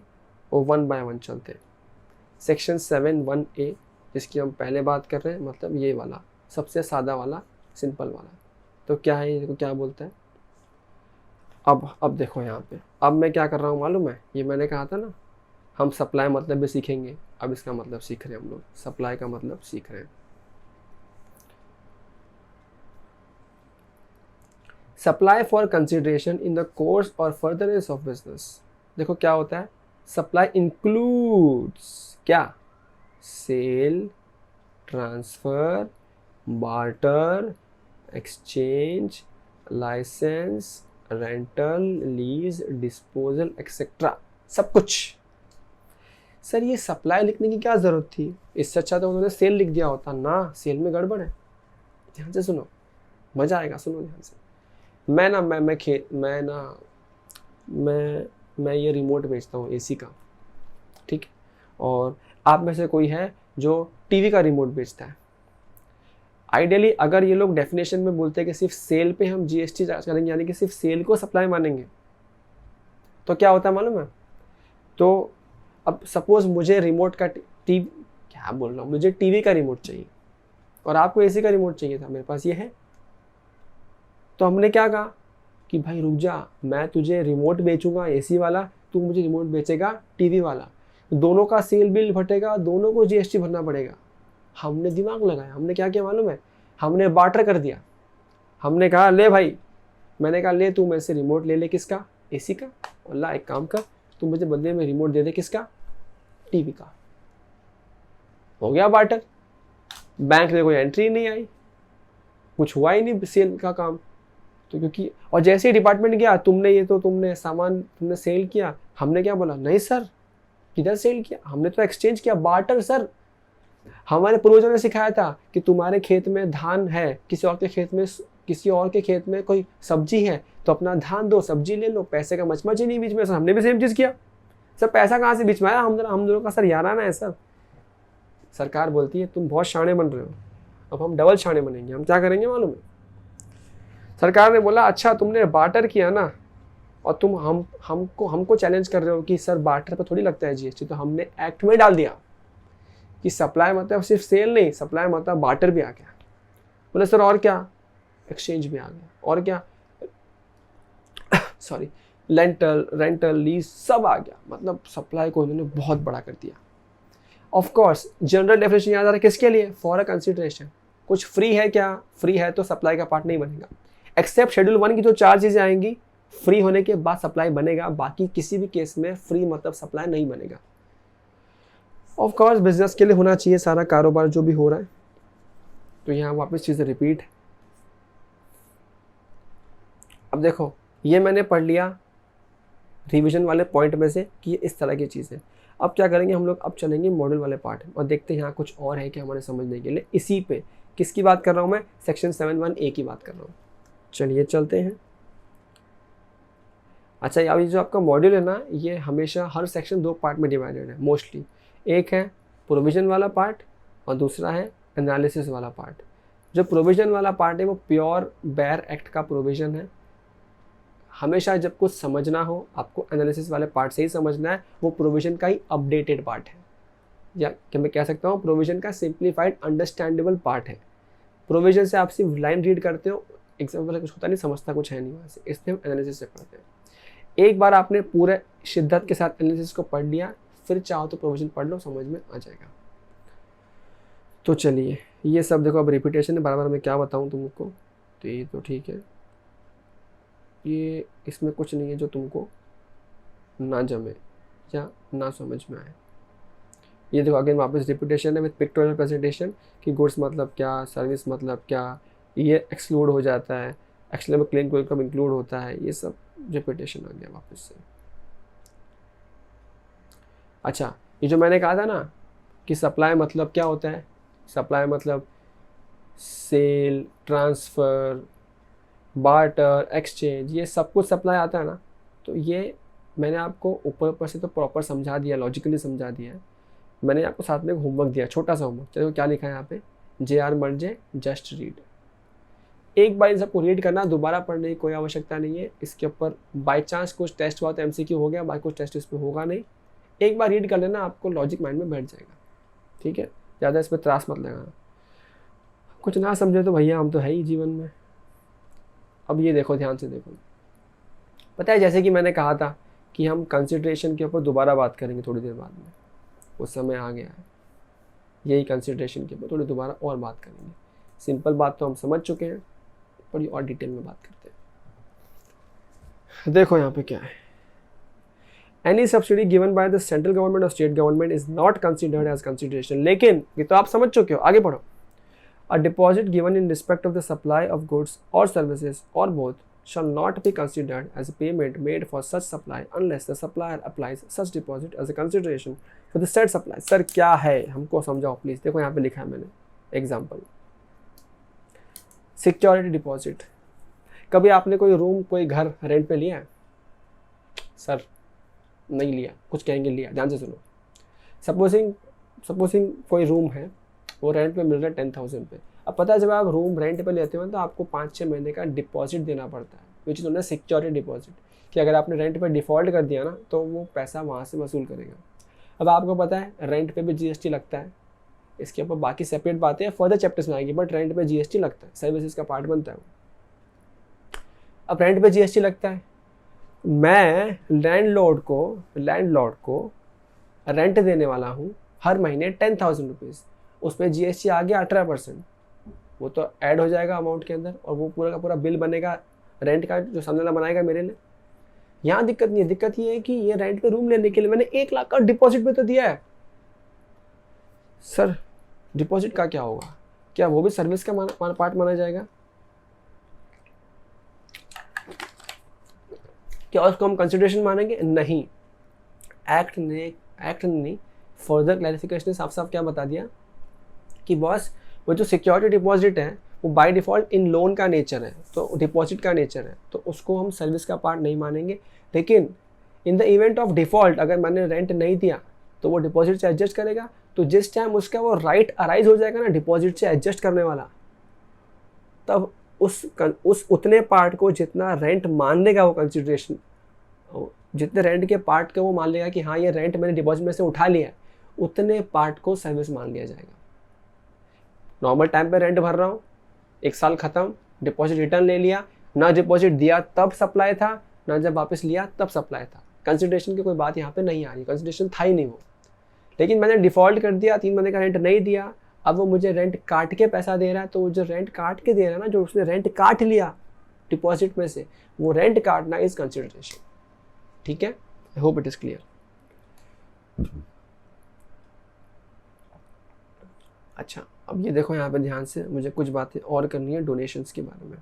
वो 1 by 1 चलते हैं। सेक्शन 7(1)(a) जिसकी हम पहले बात कर रहे हैं, मतलब ये वाला सबसे सादा वाला, सिंपल वाला। तो क्या है ये? क्या बोलता है? अब देखो यहाँ पे, अब मैं क्या कर रहा हूँ मालूम है? ये मैंने कहा था ना हम सप्लाई मतलब भी सीखेंगे, अब इसका मतलब सीख रहे हैं हम लोग, सप्लाई का मतलब सीख रहे हैं। Supply for consideration in the course और फर्दरेंस ऑफ बिजनेस। देखो क्या होता है? सप्लाई इंक्लूड्स क्या? Sale, transfer, barter, exchange, licence, rental, lease, disposal etcetera, सब कुछ। सर ये सप्लाई लिखने की क्या ज़रूरत थी, इससे अच्छा तो उन्होंने सेल लिख दिया होता ना, सेल में गड़बड़ है। ध्यान से सुनो, मज़ा आएगा, सुनो ध्यान से। मैं ये रिमोट बेचता हूँ एसी का, ठीक है, और आप में से कोई है जो टीवी का रिमोट बेचता है। आइडियली अगर ये लोग डेफिनेशन में बोलते हैं कि सिर्फ सेल पे हम जीएसटी चार्ज करेंगे, यानी कि सिर्फ सेल को सप्लाई मानेंगे, तो क्या होता है मालूम है? तो अब सपोज मुझे रिमोट का टीवी, क्या बोल रहा हूँ, मुझे टीवी का रिमोट चाहिए और आपको एसी का रिमोट चाहिए था, मेरे पास ये है। तो हमने क्या कहा कि भाई रुक जा, मैं तुझे रिमोट बेचूंगा एसी वाला, तू मुझे रिमोट बेचेगा टीवी वाला, दोनों का सेल बिल फटेगा, दोनों को जीएसटी भरना पड़ेगा। हमने दिमाग लगाया, हमने क्या किया मालूम है? हमने बार्टर कर दिया। हमने कहा ले भाई, मैंने कहा ले तू मेरे से रिमोट ले ले, किसका? एसी का, और ला एक काम कर, तू मुझे बदले में रिमोट दे दे, किसका? टीवी का। हो गया बार्टर। बैंक में कोई एंट्री नहीं आई, कुछ हुआ ही नहीं सेल का काम। तो क्योंकि, और जैसे ही डिपार्टमेंट गया, तुमने सामान तुमने सेल किया, हमने क्या बोला? नहीं सर, किधर सेल किया, हमने तो एक्सचेंज किया, बार्टर सर। हमारे पूर्वजों ने सिखाया था कि तुम्हारे खेत में धान है, किसी और के खेत में कोई सब्जी है, तो अपना धान दो, सब्जी ले लो, पैसे का मचमच ही नहीं बीच में। सर हमने भी सेम चीज़ किया। सर पैसा कहाँ से बीच में आया? हम दोनों का सर याराना है सर। सरकार बोलती है तुम बहुत शाणे बन रहे हो, अब हम डबल शाणे बनेंगे। हम क्या करेंगे मालूम है? सरकार ने बोला अच्छा तुमने बार्टर किया ना, और तुम हमको चैलेंज कर रहे हो कि सर बार्टर पे थोड़ी लगता है जीएसटी। तो हमने एक्ट में डाल दिया कि सप्लाई मतलब सिर्फ सेल नहीं, सप्लाई मतलब बार्टर भी आ गया। बोले सर और क्या? एक्सचेंज भी आ गया, और क्या? सॉरी, रेंटल लीज सब आ गया। मतलब सप्लाई को उन्होंने बहुत बड़ा कर दिया। ऑफ कोर्स जनरल डेफिनेशन याद आ रहा है किसके लिए? For a consideration. कुछ फ्री है क्या? फ्री है तो सप्लाई का पार्ट नहीं बनेगा। एक्सेप्ट शेड्यूल 1 की जो 4 चीज़ें आएंगी, फ्री होने के बाद सप्लाई बनेगा, बाकी किसी भी केस में फ्री मतलब सप्लाई नहीं बनेगा। ऑफ कोर्स बिजनेस के लिए होना चाहिए सारा कारोबार जो भी हो रहा है। तो यहाँ वापस चीज़ें रिपीट है। अब देखो, ये मैंने पढ़ लिया रिवीजन वाले पॉइंट में से कि ये इस तरह की चीज़ें। अब क्या करेंगे हम लोग? अब चलेंगे मॉड्यूल वाले पार्ट और देखते हैं यहाँ कुछ और है कि हमारे समझने के लिए। इसी पे किसकी बात कर रहा हूँ मैं? सेक्शन 7(1)(a) की बात कर रहा हूँ। चलिए चलते हैं। अच्छा, ये जो आपका मॉड्यूल है ना, ये हमेशा हर सेक्शन 2 पार्ट में डिवाइडेड है मोस्टली। एक है प्रोविजन वाला पार्ट और दूसरा है एनालिसिस वाला पार्ट। जो प्रोविजन वाला पार्ट है वो प्योर बेयर एक्ट का प्रोविजन है। हमेशा जब कुछ समझना हो आपको एनालिसिस वाले पार्ट से ही समझना है। वो प्रोविजन का ही अपडेटेड पार्ट है, या कि मैं कह सकता हूँ प्रोविजन का सिंप्लीफाइड अंडरस्टैंडेबल पार्ट है। प्रोविजन से आप सिर्फ लाइन रीड करते हो, एग्जाम्पल कुछ होता नहीं, समझता कुछ है नहीं वहाँ से, इसलिए हम एनालिसिस से पढ़ते हैं। एक बार आपने पूरे शिद्दत के साथ एनालिसिस को पढ़ लिया, फिर चाहो तो प्रोविजन पढ़ लो, समझ में आ जाएगा। तो चलिए, ये सब देखो अब रिपीटेशन है, बार बार मैं क्या बताऊँ तुमको, तो ये तो ठीक है, ये इसमें कुछ नहीं है जो तुमको ना जमे या ना समझ में आए। ये देखो अगेन वापस रिपीटेशन है विद पिक्टोरियल प्रेजेंटेशन कि गुड्स मतलब क्या, सर्विस मतलब क्या, ये एक्सक्लूड हो जाता है, एक्चुअली में क्लेम कब इंक्लूड होता है, ये सब रिपीटेशन आ गया वापस से। अच्छा, ये जो मैंने कहा था ना कि सप्लाई मतलब क्या होता है? सप्लाई मतलब सेल, ट्रांसफ़र, बार्टर, एक्सचेंज, ये सब कुछ सप्लाई आता है ना। तो ये मैंने आपको ऊपर से तो प्रॉपर समझा दिया, लॉजिकली समझा दिया है। मैंने आपको साथ में होमवर्क दिया, छोटा सा होमवर्क। चलो क्या लिखा है यहाँ पे? JR Marje just read. एक बार इन सबको रीड करना, दोबारा पढ़ने की कोई आवश्यकता नहीं है। इसके ऊपर बाई चांस कुछ टेस्ट हुआ तो MCQ हो गया, बाकी कुछ टेस्ट इस पर होगा नहीं। एक बार रीड कर लेना, आपको लॉजिक माइंड में बैठ जाएगा, ठीक है? ज़्यादा इस पर त्रास मत लगाना। कुछ ना समझे तो भैया हम तो है ही जीवन में। अब ये देखो, ध्यान से देखो, पता है जैसे कि मैंने कहा था कि हम कंसिडरेशन के ऊपर दोबारा बात करेंगे थोड़ी देर बाद में, उस समय आ गया है। यही कंसिडरेशन के ऊपर थोड़ी दोबारा और बात करेंगे। सिंपल बात तो हम समझ चुके हैं, थोड़ी और डिटेल में बात करते हैं। देखो यहाँ पे क्या है, any subsidy given by the central government or state government is not considered as consideration. लेकिन ये तो आप समझ चुके हो, आगे पढ़ो। A deposit given in respect of the supply of goods or services or both shall not be considered as a payment made for such supply unless the supplier applies such deposit as a consideration for the said supply. Sir क्या है, हमको समझाओ please. देखो यहाँ पे लिखा है मैंने एग्जाम्पल, सिक्योरिटी डिपॉजिट. कभी आपने कोई रूम कोई घर रेंट पे लिया है? सर नहीं लिया. कुछ कहेंगे लिया. ध्यान से सुनो. सपोजिंग कोई रूम है, वो रेंट पे मिल रहा है 10,000 पे. अब पता है जब आप रूम रेंट पे लेते हो तो आपको 5-6 महीने का डिपॉजिट देना पड़ता है, which is known as security deposit, कि अगर आपने रेंट पे डिफ़ॉल्ट कर दिया ना तो वो पैसा वहाँ से वसूल करेगा. अब आपको पता है रेंट पे भी जीएसटी लगता है. इसके ऊपर बाकी सेपरेट बातें फर्दर चैप्टर्स में आएगी, बट रेंट पे जीएसटी लगता है, सर्विसेज का पार्ट बनता है. अब रेंट पे जीएसटी लगता है, मैं लैंडलॉर्ड को रेंट देने वाला हूँ हर महीने 10,000 रुपीज़. उस पर जीएसटी आ गया 18%. वो तो ऐड हो जाएगा अमाउंट के अंदर और वो पूरा का पूरा बिल बनेगा रेंट का, जो सामने वाला बनाएगा मेरे लिए. यहाँ दिक्कत नहीं है. दिक्कत ये है कि ये रेंट पे रूम लेने के लिए मैंने 1 लाख का डिपॉजिट भी तो दिया है. सर डिपॉजिट का क्या होगा? क्या वो भी सर्विस का पार्ट माना जाएगा? क्या उसको हम कंसिडरेशन मानेंगे? नहीं. एक्ट ने फर्दर क्लैरिफिकेशन साफ साफ क्या बता दिया कि बॉस वो जो सिक्योरिटी डिपॉजिट है वो बाय डिफ़ॉल्ट इन लोन का नेचर है, तो डिपॉजिट का नेचर है, तो उसको हम सर्विस का पार्ट नहीं मानेंगे. लेकिन in the event of default अगर मैंने रेंट नहीं दिया तो वो डिपॉजिट से एडजस्ट करेगा. तो जिस टाइम उसका वो राइट अराइज हो जाएगा ना डिपॉजिट से एडजस्ट करने वाला, तब उस उतने पार्ट को जितना रेंट मान लेगा वो कंसिडरेशन, जितने रेंट के पार्ट के वो मान लेगा कि हाँ ये रेंट मैंने डिपॉजिट में से उठा लिया है, उतने पार्ट को सर्विस मान लिया जाएगा. नॉर्मल टाइम पे रेंट भर रहा हूँ, 1 साल ख़त्म, डिपॉजिट रिटर्न ले लिया, ना डिपॉजिट दिया तब सप्लाई था, ना जब वापस लिया तब सप्लाई था. कंसिडरेशन की कोई बात यहाँ पे नहीं आ रही, कंसिडरेशन था ही नहीं वो. लेकिन मैंने डिफ़ॉल्ट कर दिया, 3 महीने का रेंट नहीं दिया, अब वो मुझे रेंट काट के पैसा दे रहा है. तो वो जो रेंट काट के दे रहा है ना, जो उसने रेंट काट लिया डिपॉजिट में से, वो रेंट काटना इज़ कंसिडरेशन. ठीक है, I hope it is clear. अच्छा, अब ये देखो यहाँ पे ध्यान से, मुझे कुछ बातें और करनी है डोनेशंस के बारे में.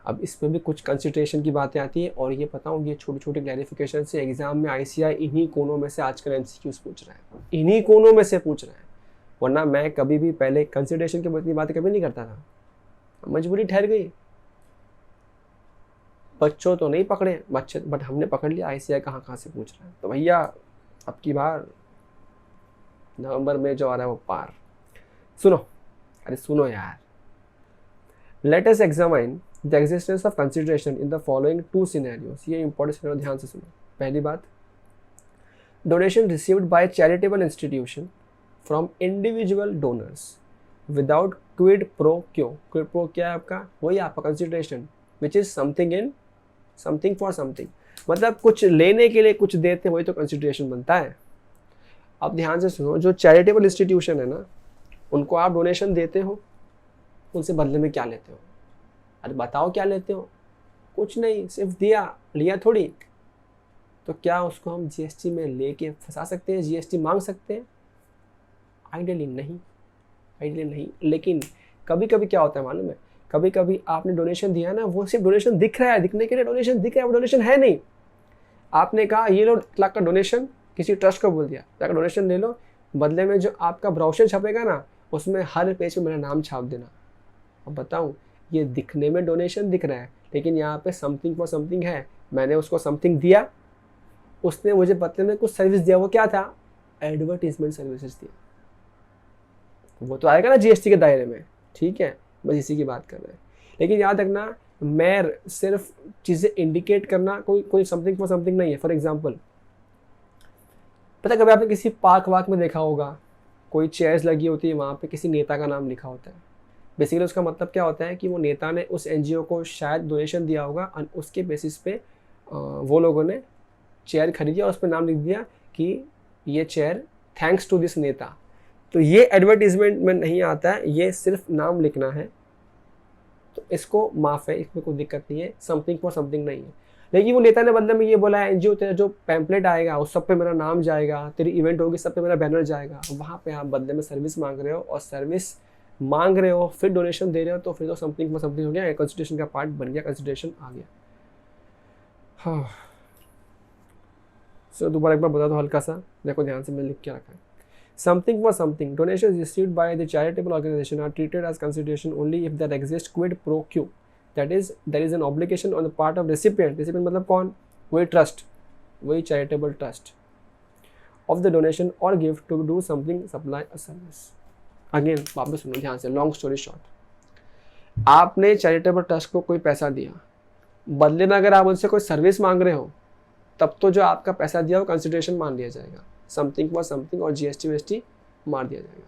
अब इसमें भी कुछ कंसिडरेशन की बातें आती है, और ये बताऊँ ये छोटे छोटे क्लैरिफिकेशन से एग्जाम में आईसीआई इन्हीं कोनों में से आजकल एमसीक्यूज पूछ रहा है, इन्हीं कोनों में से पूछ रहा है. वरना मैं कभी भी पहले कंसिडरेशन की इतनी बातें कभी नहीं करता था, मजबूरी ठहर गई. बच्चों तो नहीं पकड़े बच्चे, बट हमने पकड़ लिया आईसीआई कहाँ से पूछ रहा है. तो भैया अब की बार नवंबर में जो आ रहा है वो पार. सुनो, अरे सुनो यार. Let us examine the existence of consideration in the following 2 scenarios. ये इंपॉर्टेंट सिनेरियो, ध्यान से सुनो. पहली बात, donation received by charitable institution from individual donors without quid pro क्यो. क्विड प्रो क्या है आपका? वही आपका consideration, which is something for something. मतलब कुछ लेने के लिए कुछ देते हैं, वही तो कंसिडरेशन बनता है. अब ध्यान से सुनो, जो चैरिटेबल इंस्टीट्यूशन है ना, उनको आप डोनेशन देते हो, उनसे बदले में क्या लेते हो? अरे बताओ क्या लेते हो? कुछ नहीं, सिर्फ लिया थोड़ी. तो क्या उसको हम जीएसटी में लेके फंसा सकते हैं, जीएसटी मांग सकते हैं? आइडियली नहीं. लेकिन कभी कभी क्या होता है मालूम है, कभी कभी आपने डोनेशन दिया ना, वो सिर्फ डोनेशन दिख रहा है, दिखने के लिए डोनेशन दिख रहा है, वो डोनेशन है नहीं. आपने कहा ये लो 1 लाख का डोनेशन, किसी ट्रस्ट को बोल दिया जाकर डोनेशन ले लो, बदले में जो आपका ब्रोशर छपेगा ना, उसमें हर पेज पे मेरा नाम छाप देना. अब बताऊँ, ये दिखने में डोनेशन दिख रहा है, लेकिन यहाँ पे समथिंग फॉर समथिंग है. मैंने उसको समथिंग दिया, उसने मुझे बदले में कुछ सर्विस दिया. वो क्या था? एडवर्टीजमेंट सर्विसेज दिया. वो तो आएगा ना जीएसटी के दायरे में. ठीक है, बस इसी की बात कर रहे हैं. लेकिन याद रखना, मैं सिर्फ चीज़ें इंडिकेट करना कोई समथिंग फॉर समथिंग नहीं है. फॉर एग्जाम्पल, पता कभी आपने किसी पार्क वार्क में देखा होगा, कोई चेयर्स लगी होती है, वहाँ पे किसी नेता का नाम लिखा होता है. बेसिकली उसका मतलब क्या होता है कि वो नेता ने उस एनजीओ को शायद डोनेशन दिया होगा, और उसके बेसिस पे वो लोगों ने चेयर खरीदी और उस पर नाम लिख दिया कि ये चेयर थैंक्स टू दिस नेता. तो ये एडवर्टीजमेंट में नहीं आता है, ये सिर्फ नाम लिखना है, तो इसको माफ़ है, इसमें कोई दिक्कत नहीं है. समथिंग फॉर समथिंग नहीं है. लेकिन वो नेता ने बदले में ये बोला है, एनजीओ तेरा जो पैम्पलेट आएगा उस सब पे मेरा नाम जाएगा, तेरी इवेंट होगी सब पे मेरा बैनर जाएगा, वहाँ पे आप बदले में सर्विस मांग रहे हो, और सर्विस मांग रहे हो फिर डोनेशन दे रहे हो तो फिर तो समथिंग फॉर समथिंग हो गया, कंसिडरेशन का पार्ट बन गया, कंसिडरेशन आ गया। हाँ सो दोबारा एक बार बता दो हल्का सा, देखो ध्यान से, मैंने लिख के रखा है। Something for something. Donations received by the charitable organization are treated as consideration only if there exists quid pro quo. That is, there is an obligation on the part of recipient. Recipient मतलब कौन? वही trust, वही charitable trust of the donation or gift to do something, supply a service. Again, वापस सुनो ध्यान से, long story short. आपने charitable trust को कोई पैसा दिया, बदले में अगर आप उनसे कोई सर्विस मांग रहे हो, तब तो जो आपका पैसा दिया वो कंसिडरेशन मान लिया जाएगा, समथिंग फॉर समथिंग, और जीएसटी वीएसटी मार दिया जाएगा।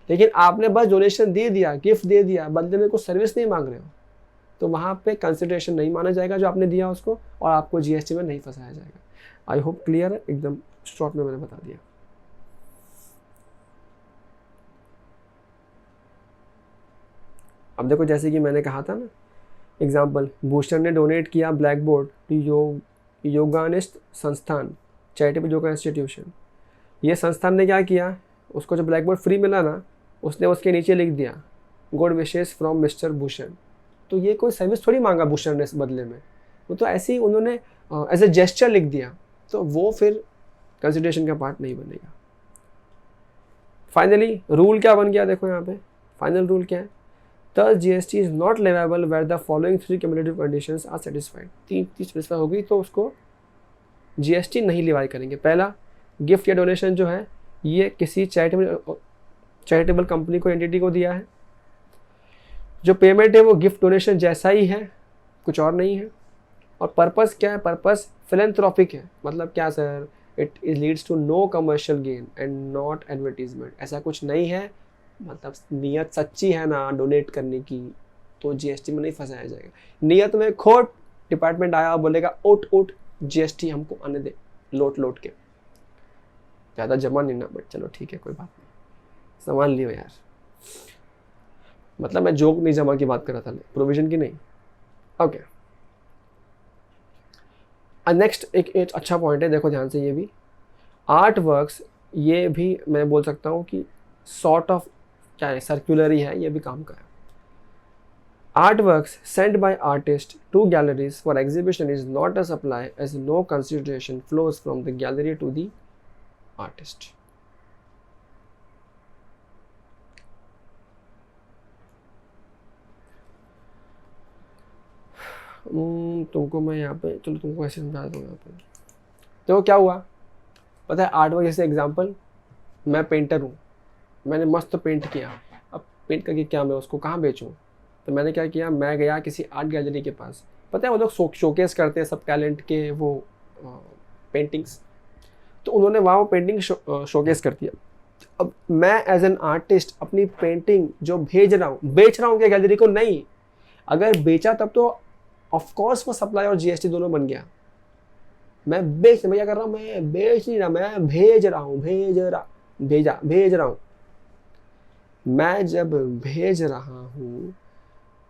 लेकिन आपने बस डोनेशन दे दिया, गिफ्ट दे दिया, बदले में कुछ सर्विस नहीं मांग रहे हो, तो वहाँ पे कंसिडरेशन नहीं माना जाएगा जो आपने दिया उसको, और आपको जीएसटी में नहीं फंसाया जाएगा। आई होप क्लियर है, एकदम शॉर्ट में मैंने बता दिया। अब देखो जैसे कि मैंने कहा था ना, एग्जाम्पल, भूषण ने डोनेट किया ब्लैक बोर्ड टू योगानिस्ट संस्थान, चैरिटेबल योगा इंस्टीट्यूशन। ये संस्थान ने क्या किया, उसको जो ब्लैक बोर्ड फ्री मिला ना, उसने उसके नीचे लिख दिया good wishes from mister Bhushan. तो ये कोई सर्विस थोड़ी मांगा भूषण ने इस बदले में, वो तो ऐसे ही उन्होंने एज ए जेस्चर लिख दिया, तो वो फिर कंसिडरेशन का पार्ट नहीं बनेगा। फाइनली रूल क्या बन गया, देखो यहाँ पे फाइनल रूल क्या है, the GST is not leviable where the following 3 cumulative conditions are satisfied. 3 चीज सेटिस्फाई होगी तो उसको जीएसटी नहीं लिवाई करेंगे। पहला, गिफ्ट या डोनेशन जो है ये किसी चैरिटेबल कंपनी को, एंटिटी को दिया है, जो पेमेंट है वो गिफ्ट डोनेशन जैसा ही है, कुछ और नहीं है, और पर्पस क्या है, पर्पस फिलेंथ्रोपिक है। मतलब क्या sir, it leads to no commercial gain and not advertisement, ऐसा कुछ नहीं है, मतलब नीयत सच्ची है ना डोनेट करने की, तो जीएसटी में नहीं फंसाया जाएगा। नियत में खोट, डिपार्टमेंट आया बोलेगा उठ उठ जीएसटी हमको आने दे, लोट के, ज़्यादा जमा नहीं ना, बट चलो ठीक है कोई बात नहीं, संभाल लियो यार। मतलब मैं जोक नहीं जमा की बात कर रहा था, प्रोविजन की नहीं। ओके, नेक्स्ट एक अच्छा पॉइंट है, देखो ध्यान से, ये भी आर्ट वर्क्स, ये भी मैं बोल सकता हूँ कि सॉर्ट ऑफ क्या है, सर्कुलर ही है, ये भी काम का है। Artworks sent by artists to galleries for exhibition is not a supply, as no consideration flows from the gallery to the artist. तुमको मैं यहाँ पे, चलो तुमको ऐसे समझा दूँ यहाँ पे। तो क्या हुआ पता है, आर्टवर्क जैसे एग्जांपल, मैं पेंटर हूँ, मैंने मस्त पेंट किया, अब पेंट करके क्या मैं उसको कहाँ बेचूँ, तो मैंने क्या किया, मैं गया किसी आर्ट गैलरी के पास, पता है वो लोग शोकेस करते हैं सब टैलेंट के वो पेंटिंग्स, तो उन्होंने वहाँ वो पेंटिंग शोकेस कर दिया। अब मैं एज एन आर्टिस्ट अपनी पेंटिंग जो भेज रहा हूँ, बेच रहा हूँ क्या गैलरी को, नहीं, अगर बेचा तब तो ऑफकोर्स वो सप्लाई और जीएसटी दोनों बन गया। मैं क्या कर रहा हूँ, मैं बेच नहीं रहा, मैं भेज रहा हूँ, भेज रहा हूँ। मैं जब भेज रहा हूँ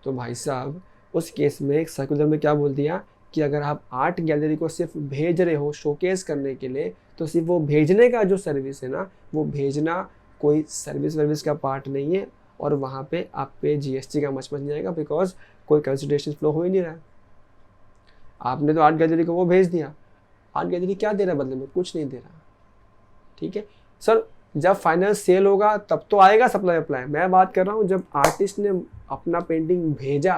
तो भाई साहब उस केस में एक सर्कुलर में क्या बोल दिया कि अगर आप आर्ट गैलरी को सिर्फ भेज रहे हो शोकेस करने के लिए, तो सिर्फ वो भेजने का जो सर्विस है ना, वो भेजना कोई सर्विस का पार्ट नहीं है, और वहाँ पे आप पे जीएसटी का मच बन जाएगा, बिकॉज कोई कंसिडरेशन फ्लो हो ही नहीं रहा है। आपने तो आर्ट गैलरी को वो भेज दिया, आर्ट गैलरी क्या दे रहा है बदले में, कुछ नहीं दे रहा। ठीक है सर, जब फाइनल सेल होगा तब तो आएगा सप्लाई अप्लाई, मैं बात कर रहा हूँ जब आर्टिस्ट ने अपना पेंटिंग भेजा,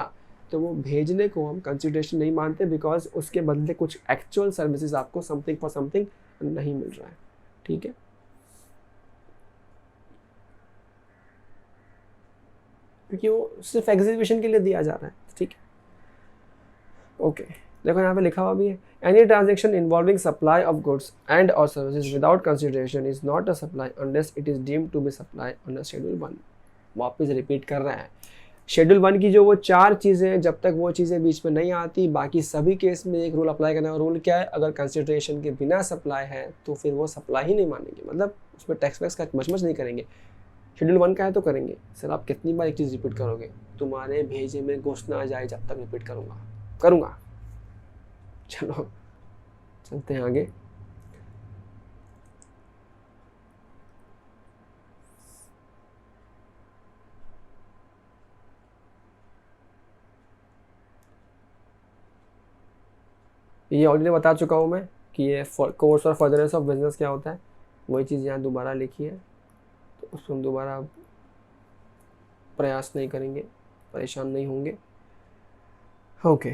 तो वो भेजने को हम कंसिडरेशन नहीं मानते, बिकॉज उसके बदले कुछ एक्चुअल सर्विसेज आपको समथिंग फॉर समथिंग नहीं मिल रहा है। ठीक है, क्योंकि वो सिर्फ एग्जीबिशन के लिए दिया जा रहा है। ठीक है, ओके, देखो यहाँ पे लिखा हुआ भी है, any transaction involving supply of goods and or services without consideration is not a supply unless it is deemed to be supply under schedule 1। वापस रिपीट कर रहा है, शेड्यूल 1 की जो वो 4 चीज़ें, जब तक वो चीज़ें बीच में नहीं आती, बाकी सभी केस में एक रूल अप्लाई करना है। रूल क्या है, अगर कंसिडरेशन के बिना सप्लाई है तो फिर वो सप्लाई ही नहीं मानेंगे, मतलब उसमें टैक्स वैक्स का मच नहीं करेंगे। शेड्यूल 1 का है तो करेंगे। सर आप कितनी बार एक चीज़ रिपीट करोगे, तुम्हारे भेजे में गोश्त ना आ जाए जब तक रिपीट करूँगा। चलो चलते हैं आगे। ये ऑलरेडी बता चुका हूँ मैं कि ये कोर्स और फर्दरेंस ऑफ बिजनेस क्या होता है, वही चीज़ यहाँ दोबारा लिखी है, तो उसको हम दोबारा प्रयास नहीं करेंगे, परेशान नहीं होंगे। ओके,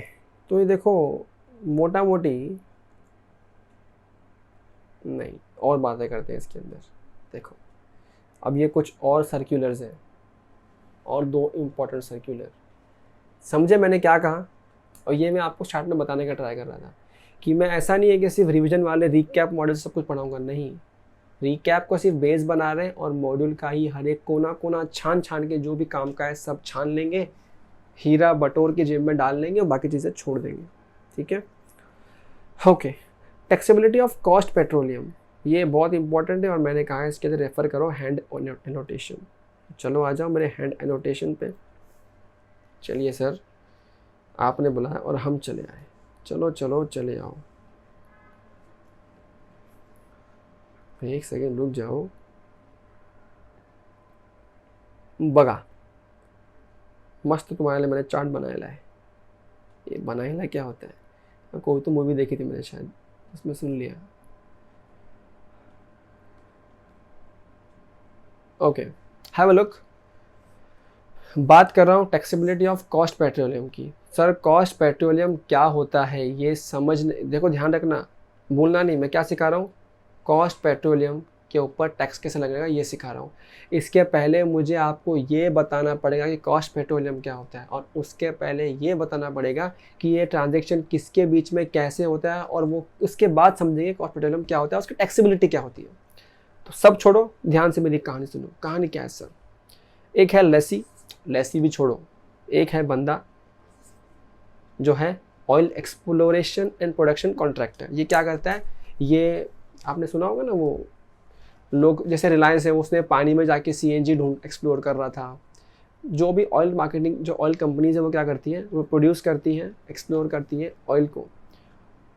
तो ये देखो मोटा मोटी नहीं, और बातें करते हैं इसके अंदर। देखो अब ये कुछ और सर्क्यूलर्स हैं, और दो इम्पोर्टेंट सर्क्यूलर, समझे मैंने क्या कहा? और ये मैं आपको स्टार्ट में बताने का ट्राई कर रहा था कि मैं ऐसा नहीं है कि सिर्फ रिवीजन वाले रिकैप मॉडल सब कुछ पढ़ाऊंगा, नहीं, रिकैप को सिर्फ बेस बना रहे हैं और मॉड्यूल का ही हर एक कोना कोना छान छान के जो भी काम का है सब छान लेंगे, हीरा बटोर के जेब में डाल लेंगे और बाकी चीज़ें छोड़ देंगे। ठीक है, okay. Taxability of cost petroleum, ये बहुत इंपॉर्टेंट है और मैंने कहा है इसके लिए रेफर करो हैंड एनोटेशन। चलो आ जाओ मेरे हैंड एनोटेशन पे। चलिए सर, आपने बुलाया और हम चले आए, चलो चलो चले आओ। एक सेकेंड रुक जाओ। बगा मस्त तुम्हारे लिए मैंने चार्ट बनाया है। ये बनाया क्या होता है, कोई तो मूवी देखी थी मैंने शायद, उसमें सुन लिया। Okay, have a look. बात कर रहा हूँ टैक्सेबिलिटी ऑफ कॉस्ट पेट्रोलियम की। सर कॉस्ट पेट्रोलियम क्या होता है ये समझने, देखो ध्यान रखना, भूलना नहीं, मैं क्या सिखा रहा हूँ, कॉस्ट पेट्रोलियम के ऊपर टैक्स कैसे लगेगा ये सिखा रहा हूँ। इसके पहले मुझे आपको ये बताना पड़ेगा कि कॉस्ट पेट्रोलियम क्या होता है, और उसके पहले ये बताना पड़ेगा कि ये ट्रांजैक्शन किसके बीच में कैसे होता है, और वो उसके बाद समझेंगे कॉस्ट पेट्रोलियम क्या होता है, उसकी टैक्सेबिलिटी क्या होती है। तो सब छोड़ो, ध्यान से मेरी कहानी सुनो। कहानी क्या है सर? एक है लेसी, लेसी भी छोड़ो, एक है बंदा जो है oil exploration and production contractor. ये क्या करता है, ये आपने सुना होगा ना, वो लोग जैसे रिलायंस है, उसने पानी में जाके सीएनजी ढूंढ एक्सप्लोर कर रहा था। जो भी ऑयल मार्केटिंग, जो ऑयल कंपनीज है वो क्या करती हैं, वो प्रोड्यूस करती हैं, एक्सप्लोर करती हैं ऑयल को,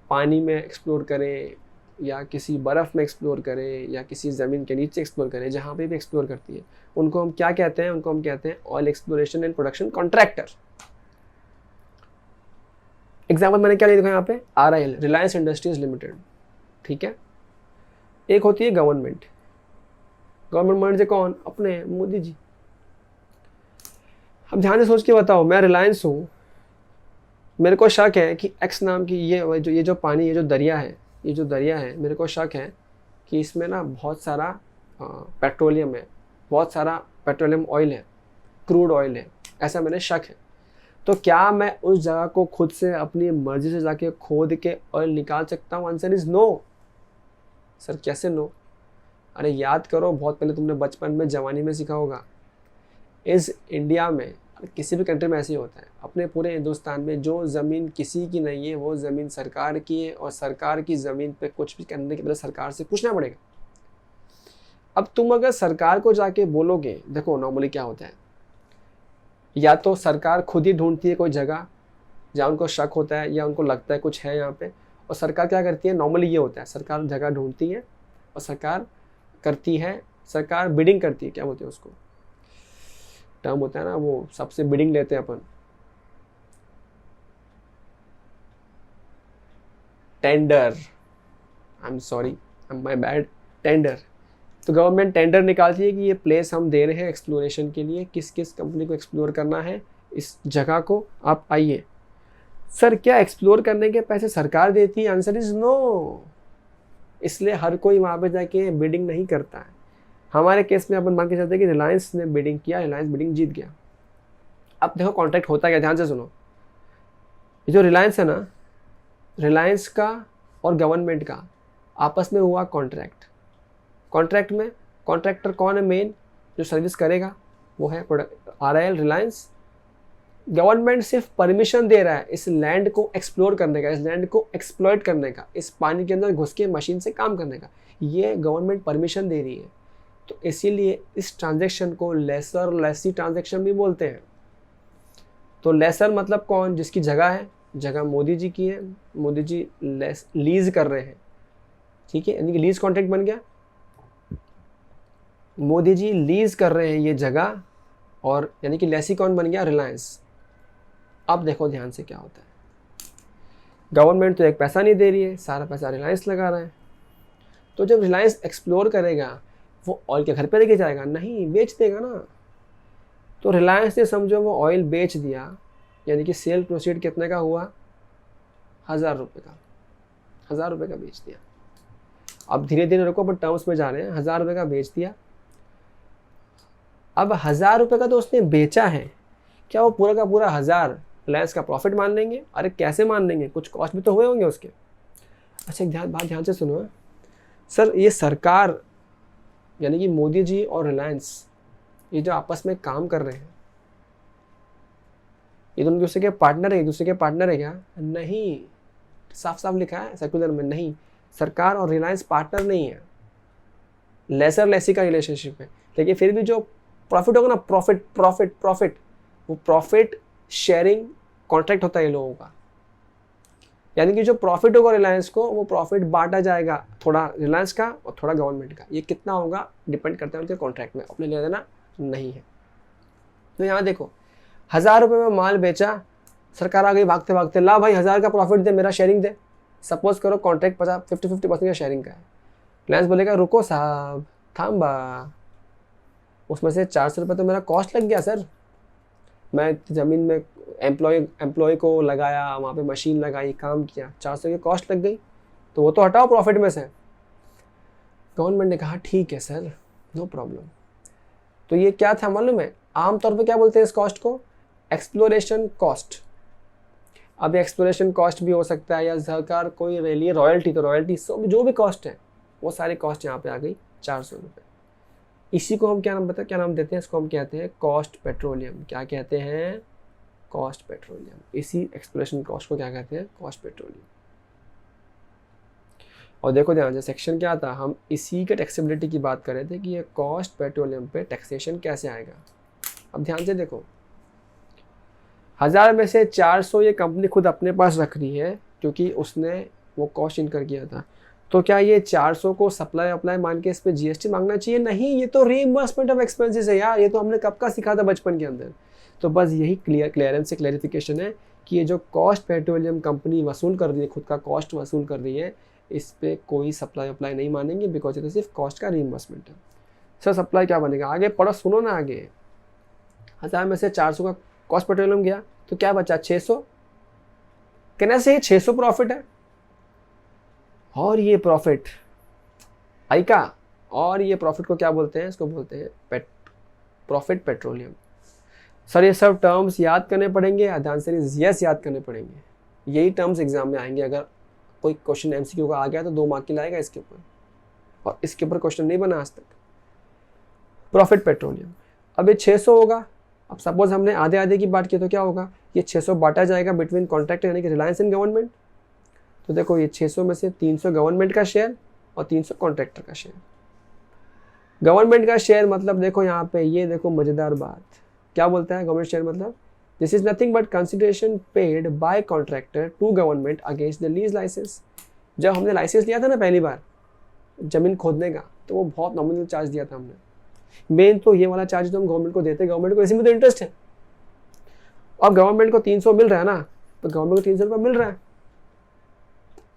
पानी में एक्सप्लोर करें या किसी बर्फ़ में एक्सप्लोर करें या किसी ज़मीन के नीचे एक्सप्लोर करें, जहाँ पे भी एक्सप्लोर करती है उनको हम क्या कहते हैं, उनको हम कहते हैं oil exploration and production contractor. Example मैंने क्या लिया देखो यहाँ पे, RIL, रिलायंस इंडस्ट्रीज लिमिटेड। ठीक है, एक होती है गवर्नमेंट, गवर्नमेंट मान से कौन, अपने मोदी जी। अब ध्यान से सोच के बताओ, मैं रिलायंस हूँ, मेरे को शक है कि एक्स नाम की ये जो पानी, ये जो दरिया है, ये जो दरिया है, मेरे को शक है कि इसमें ना बहुत सारा पेट्रोलियम है, बहुत सारा पेट्रोलियम ऑयल है, क्रूड ऑयल है, ऐसा मैंने शक है। तो क्या मैं उस जगह को खुद से अपनी मर्जी से जाके खोद के ऑयल निकाल सकता हूँ? Answer is no. सर कैसे नो? अरे याद करो, बहुत पहले तुमने बचपन में, जवानी में सीखा होगा। इस इंडिया में, किसी भी कंट्री में ऐसे ही होता है, अपने पूरे हिंदुस्तान में जो ज़मीन किसी की नहीं है वो ज़मीन सरकार की है, और सरकार की ज़मीन पे कुछ भी करने के पहले सरकार से पूछना पड़ेगा। अब तुम अगर सरकार को जाके बोलोगे, देखो नॉर्मली क्या होता है, या तो सरकार खुद ही ढूंढती है कोई जगह जहाँ उनको शक होता है या उनको लगता है कुछ है यहाँ पे, और सरकार क्या करती है, नॉर्मली ये होता है, सरकार जगह ढूंढती है और सरकार करती है, सरकार बिडिंग करती है, क्या बोलते हैं उसको, टर्म होता है ना वो, सबसे बिडिंग लेते हैं अपन, tender, I am sorry, my bad, tender. तो गवर्नमेंट टेंडर निकालती है कि ये प्लेस हम दे रहे हैं एक्सप्लोरेशन के लिए, किस किस कंपनी को एक्सप्लोर करना है इस जगह को, आप आइए। सर क्या एक्सप्लोर करने के पैसे सरकार देती है? Answer is no. इसलिए हर कोई वहाँ पे जाके बिडिंग नहीं करता है। हमारे केस में अपन मान के चलते हैं कि रिलायंस ने बिडिंग किया, रिलायंस बिडिंग जीत गया। अब देखो कॉन्ट्रैक्ट होता क्या, ध्यान से सुनो। ये जो रिलायंस है ना, रिलायंस का और गवर्नमेंट का आपस में हुआ कॉन्ट्रैक्ट। कॉन्ट्रैक्ट में कॉन्ट्रैक्टर कौन है मेन, जो सर्विस करेगा वो है RIL, रिलायंस। गवर्नमेंट सिर्फ परमिशन दे रहा है इस लैंड को एक्सप्लोर करने का, इस लैंड को एक्सप्लॉइट करने का, इस पानी के अंदर घुस के मशीन से काम करने का, ये गवर्नमेंट परमिशन दे रही है। तो इसीलिए इस ट्रांजैक्शन को लेसर लेसी ट्रांजैक्शन भी बोलते हैं। तो लेसर मतलब कौन, जिसकी जगह है, जगह मोदी जी की है, मोदी जी लीज कर रहे हैं। ठीक है, यानी कि लीज कॉन्ट्रैक्ट बन गया, मोदी जी लीज कर रहे हैं ये जगह, और यानी कि लेसी कौन बन गया, रिलायंस। अब देखो ध्यान से क्या होता है, गवर्नमेंट तो एक पैसा नहीं दे रही है, सारा पैसा रिलायंस लगा रहा है। तो जब रिलायंस एक्सप्लोर करेगा वो ऑयल के घर पे लेके जाएगा? नहीं, बेच देगा ना। तो रिलायंस ने समझो वो ऑयल बेच दिया, यानी कि सेल प्रोसीड कितने का हुआ? 1000 रुपये का। 1000 रुपये का बेच दिया। अब धीरे धीरे रुको, अपन टर्म्स में जा रहे हैं। 1000 रुपये का बेच दिया। अब 1000 रुपये का तो उसने बेचा है, क्या वो पूरा का पूरा 1000 रिलायंस का प्रॉफिट मान लेंगे? अरे कैसे मान लेंगे, कुछ कॉस्ट भी तो हुए होंगे उसके। अच्छा एक बात ध्यान से सुनो सर, ये सरकार यानी कि मोदी जी और रिलायंस, ये जो आपस में काम कर रहे हैं, ये दोनों दूसरे के पार्टनर है? एक दूसरे के पार्टनर है क्या? नहीं, साफ साफ लिखा है सर्कुलर में, नहीं, सरकार और रिलायंस पार्टनर नहीं है, लेसर लेसी का रिलेशनशिप है। लेकिन फिर भी जो प्रॉफिट होगा ना, प्रॉफिट, वो प्रॉफिट शेयरिंग कॉन्ट्रैक्ट होता है ये लोगों का। यानी कि जो प्रॉफिट होगा रिलायंस को, वो प्रॉफिट बांटा जाएगा, थोड़ा रिलायंस का और थोड़ा गवर्नमेंट का। ये कितना होगा डिपेंड करता है उनके कॉन्ट्रैक्ट में, अपने ले देना नहीं है। तो यहाँ देखो 1000 रुपये में माल बेचा, सरकार आ गई भागते भागते, ला भाई 1000 का प्रॉफिट दे, मेरा शेयरिंग दे। सपोज करो कॉन्ट्रैक्ट 50-50% का शेयरिंग का है। रिलायंस बोलेगा रुको साहब, थाम्बा, उसमें से 400 रुपये तो मेरा कॉस्ट लग गया सर, मैं ज़मीन में एम्प्लॉय को लगाया, वहाँ पे मशीन लगाई, काम किया, 400 की कॉस्ट लग गई, तो वो तो हटाओ प्रॉफिट में से। गवर्नमेंट ने कहा ठीक है सर, नो प्रॉब्लम। तो ये क्या था मालूम है? आमतौर पे क्या बोलते हैं इस कॉस्ट को? Exploration cost. अब एक्सप्लोरेशन कॉस्ट भी हो सकता है, या सरकार कोई ले लिए रॉयल्टी, तो रॉयल्टी जो भी कॉस्ट है वो सारी कॉस्ट यहाँ पे आ गई 400 रुपये। इसी को हम क्या नाम देते हैं? इसको हम कहते हैं कॉस्ट पेट्रोलियम। क्या कहते हैं? Cost petroleum. इसी एक्सप्लोरेशन कॉस्ट को क्या कहते हैं? Cost petroleum. और देखो ध्यान से, सेक्शन क्या था, हम इसी के टैक्सेबिलिटी की बात कर रहे थे कि ये कॉस्ट पेट्रोलियम पे टैक्सेशन कैसे आएगा। अब ध्यान से देखो, 1000 में से 400 ये कंपनी खुद अपने पास रख रही है क्योंकि उसने वो कॉस्ट इनकर किया था। तो क्या ये 400 को सप्लाई अप्लाई मान के इस पे जीएसटी मांगना चाहिए? नहीं, ये तो रीइंबर्समेंट ऑफ एक्सपेंसेस है यार, ये तो हमने कब का सीखा था बचपन के अंदर। तो बस यही क्लियरेंस से क्लैरिफिकेशन है कि ये जो कॉस्ट पेट्रोलियम कंपनी वसूल कर रही है, खुद का कॉस्ट वसूल कर रही है, इस पर कोई सप्लाई अप्लाई नहीं मानेंगे, बिकॉज ये तो सिर्फ कॉस्ट का रीइंबर्समेंट है। सर सप्लाई क्या बनेगा? आगे पढ़ो, सुनो ना आगे। 1000 में से 400 का कॉस्ट पेट्रोलियम गया तो क्या बचा? 600। कहना से 600 प्रॉफिट है, और ये प्रॉफिट आई का, और ये प्रॉफिट को क्या बोलते हैं? इसको बोलते हैं प्रॉफिट पेट्रोलियम। सर ये सब टर्म्स याद करने पड़ेंगे, ध्यान से यस याद करने पड़ेंगे, यही टर्म्स एग्जाम में आएंगे। अगर कोई क्वेश्चन एमसीक्यू का आ गया तो 2 मार्क की लाएगा इसके ऊपर, और इसके ऊपर क्वेश्चन नहीं बना आज तक। प्रॉफिट पेट्रोलियम, अब ये 600 होगा। अब सपोज हमने आधे आधे की बात की तो क्या होगा? ये 600 बांटा जाएगा बिटवीन कॉन्ट्रैक्टर यानी कि रिलायंस एंड गवर्नमेंट। तो देखो ये 600 में से 300 गवर्नमेंट का शेयर और 300 कॉन्ट्रैक्टर का शेयर। गवर्नमेंट का शेयर मतलब देखो यहाँ पे, ये देखो मजेदार बात क्या बोलता है गवर्नमेंट शेयर मतलब, this is nothing but consideration paid by contractor to government against the lease licence. जब हमने लाइसेंस लिया था ना पहली बार जमीन खोदने का, तो वो बहुत नॉमिनल चार्ज दिया था हमने। मेन तो ये वाला चार्ज तो हम गवर्नमेंट को देते हैं, गवर्नमेंट को इसी में तो इंटरेस्ट है। अब गवर्नमेंट को 300 मिल रहा है ना, तो गवर्नमेंट को 300 रुपये मिल रहा है।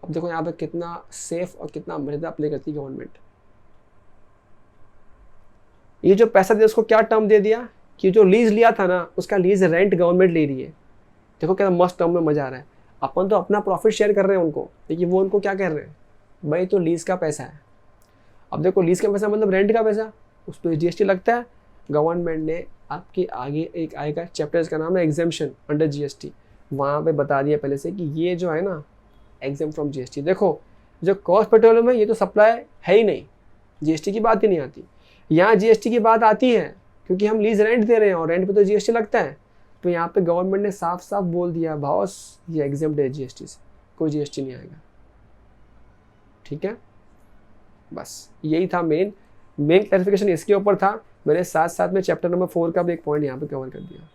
अब देखो यहाँ पे कितना सेफ और कितना मर्यादा प्ले करती है गवर्नमेंट। ये जो पैसा दिया उसको क्या टर्म दे दिया कि जो लीज लिया था ना, उसका लीज रेंट गवर्नमेंट ले रही है। देखो क्या मस्त टर्म में मजा आ रहा है। अपन तो अपना प्रॉफिट शेयर कर रहे हैं उनको, लेकिन वो उनको क्या कह रहे हैं? भाई तो लीज का पैसा है। अब देखो लीज का पैसा मतलब रेंट का पैसा, उस पर जीएसटी लगता है। गवर्नमेंट ने आपके आगे एक आएगा चैप्टर, इसका नाम है एग्जेम्पशन अंडर जीएसटी, वहाँ पे बता दिया पहले से कि ये जो है ना एग्जेम्प्ट फ्रॉम जीएसटी। देखो जो कॉस्ट पेट्रोलियम है ये तो सप्लाई है ही नहीं, जीएसटी की बात ही नहीं आती। यहाँ जीएसटी की बात आती है क्योंकि हम लीज रेंट दे रहे हैं और रेंट पे तो जीएसटी लगता है। तो यहाँ पे गवर्नमेंट ने साफ साफ बोल दिया बॉस ये एग्जेम्प्ट है जीएसटी से, कोई जीएसटी नहीं आएगा। ठीक है, बस यही था मेन क्लैरिफिकेशन इसके ऊपर था। मैंने साथ साथ में चैप्टर नंबर 4 का भी एक पॉइंट यहाँ पे कवर कर दिया।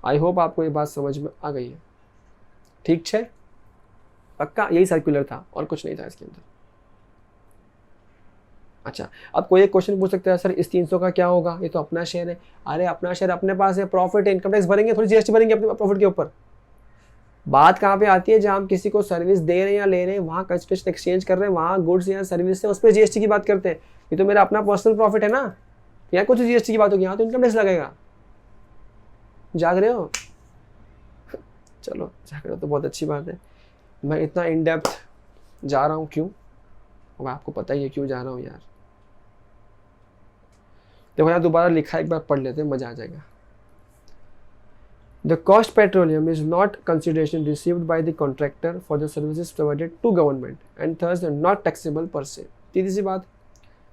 आई होप आपको ये बात समझ में आ गई है। ठीक है, पक्का यही सर्कुलर था और कुछ नहीं था इसके अंदर। अच्छा, अब कोई एक क्वेश्चन पूछ सकता है सर इस 300 का क्या होगा, ये तो अपना शेयर है। अरे अपना शेयर अपने पास है, प्रॉफिट है, इनकम टैक्स भरेंगे, थोड़ी जीएसटी भरेंगे अपने प्रॉफिट के ऊपर। बात कहाँ पे आती है, जहाँ हम किसी को सर्विस दे रहे हैं या ले रहे हैं, वहाँ कंसिडरेशन एक्सचेंज कर रहे हैं, वहाँ गुड्स या सर्विस है, उस पर जीएसटी की बात करते हैं। ये तो मेरा अपना पर्सनल प्रॉफिट है ना, यहाँ कुछ जीएसटी की बात होगी, यहाँ तो इनकम टैक्स लगेगा। जाग रहे हो? चलो जाग रहे हो तो बहुत अच्छी बात है। मैं इतना इन डेप्थ जा रहा हूँ क्यों, और आपको पता ही है क्यों जा रहा हूँ यार। देखो यहाँ दोबारा लिखा है, एक बार पढ़ लेते हैं, मजा आ जाएगा। The cost petroleum is not consideration received by the contractor for the services provided to government and thus not taxable per se. सीधी सी बात।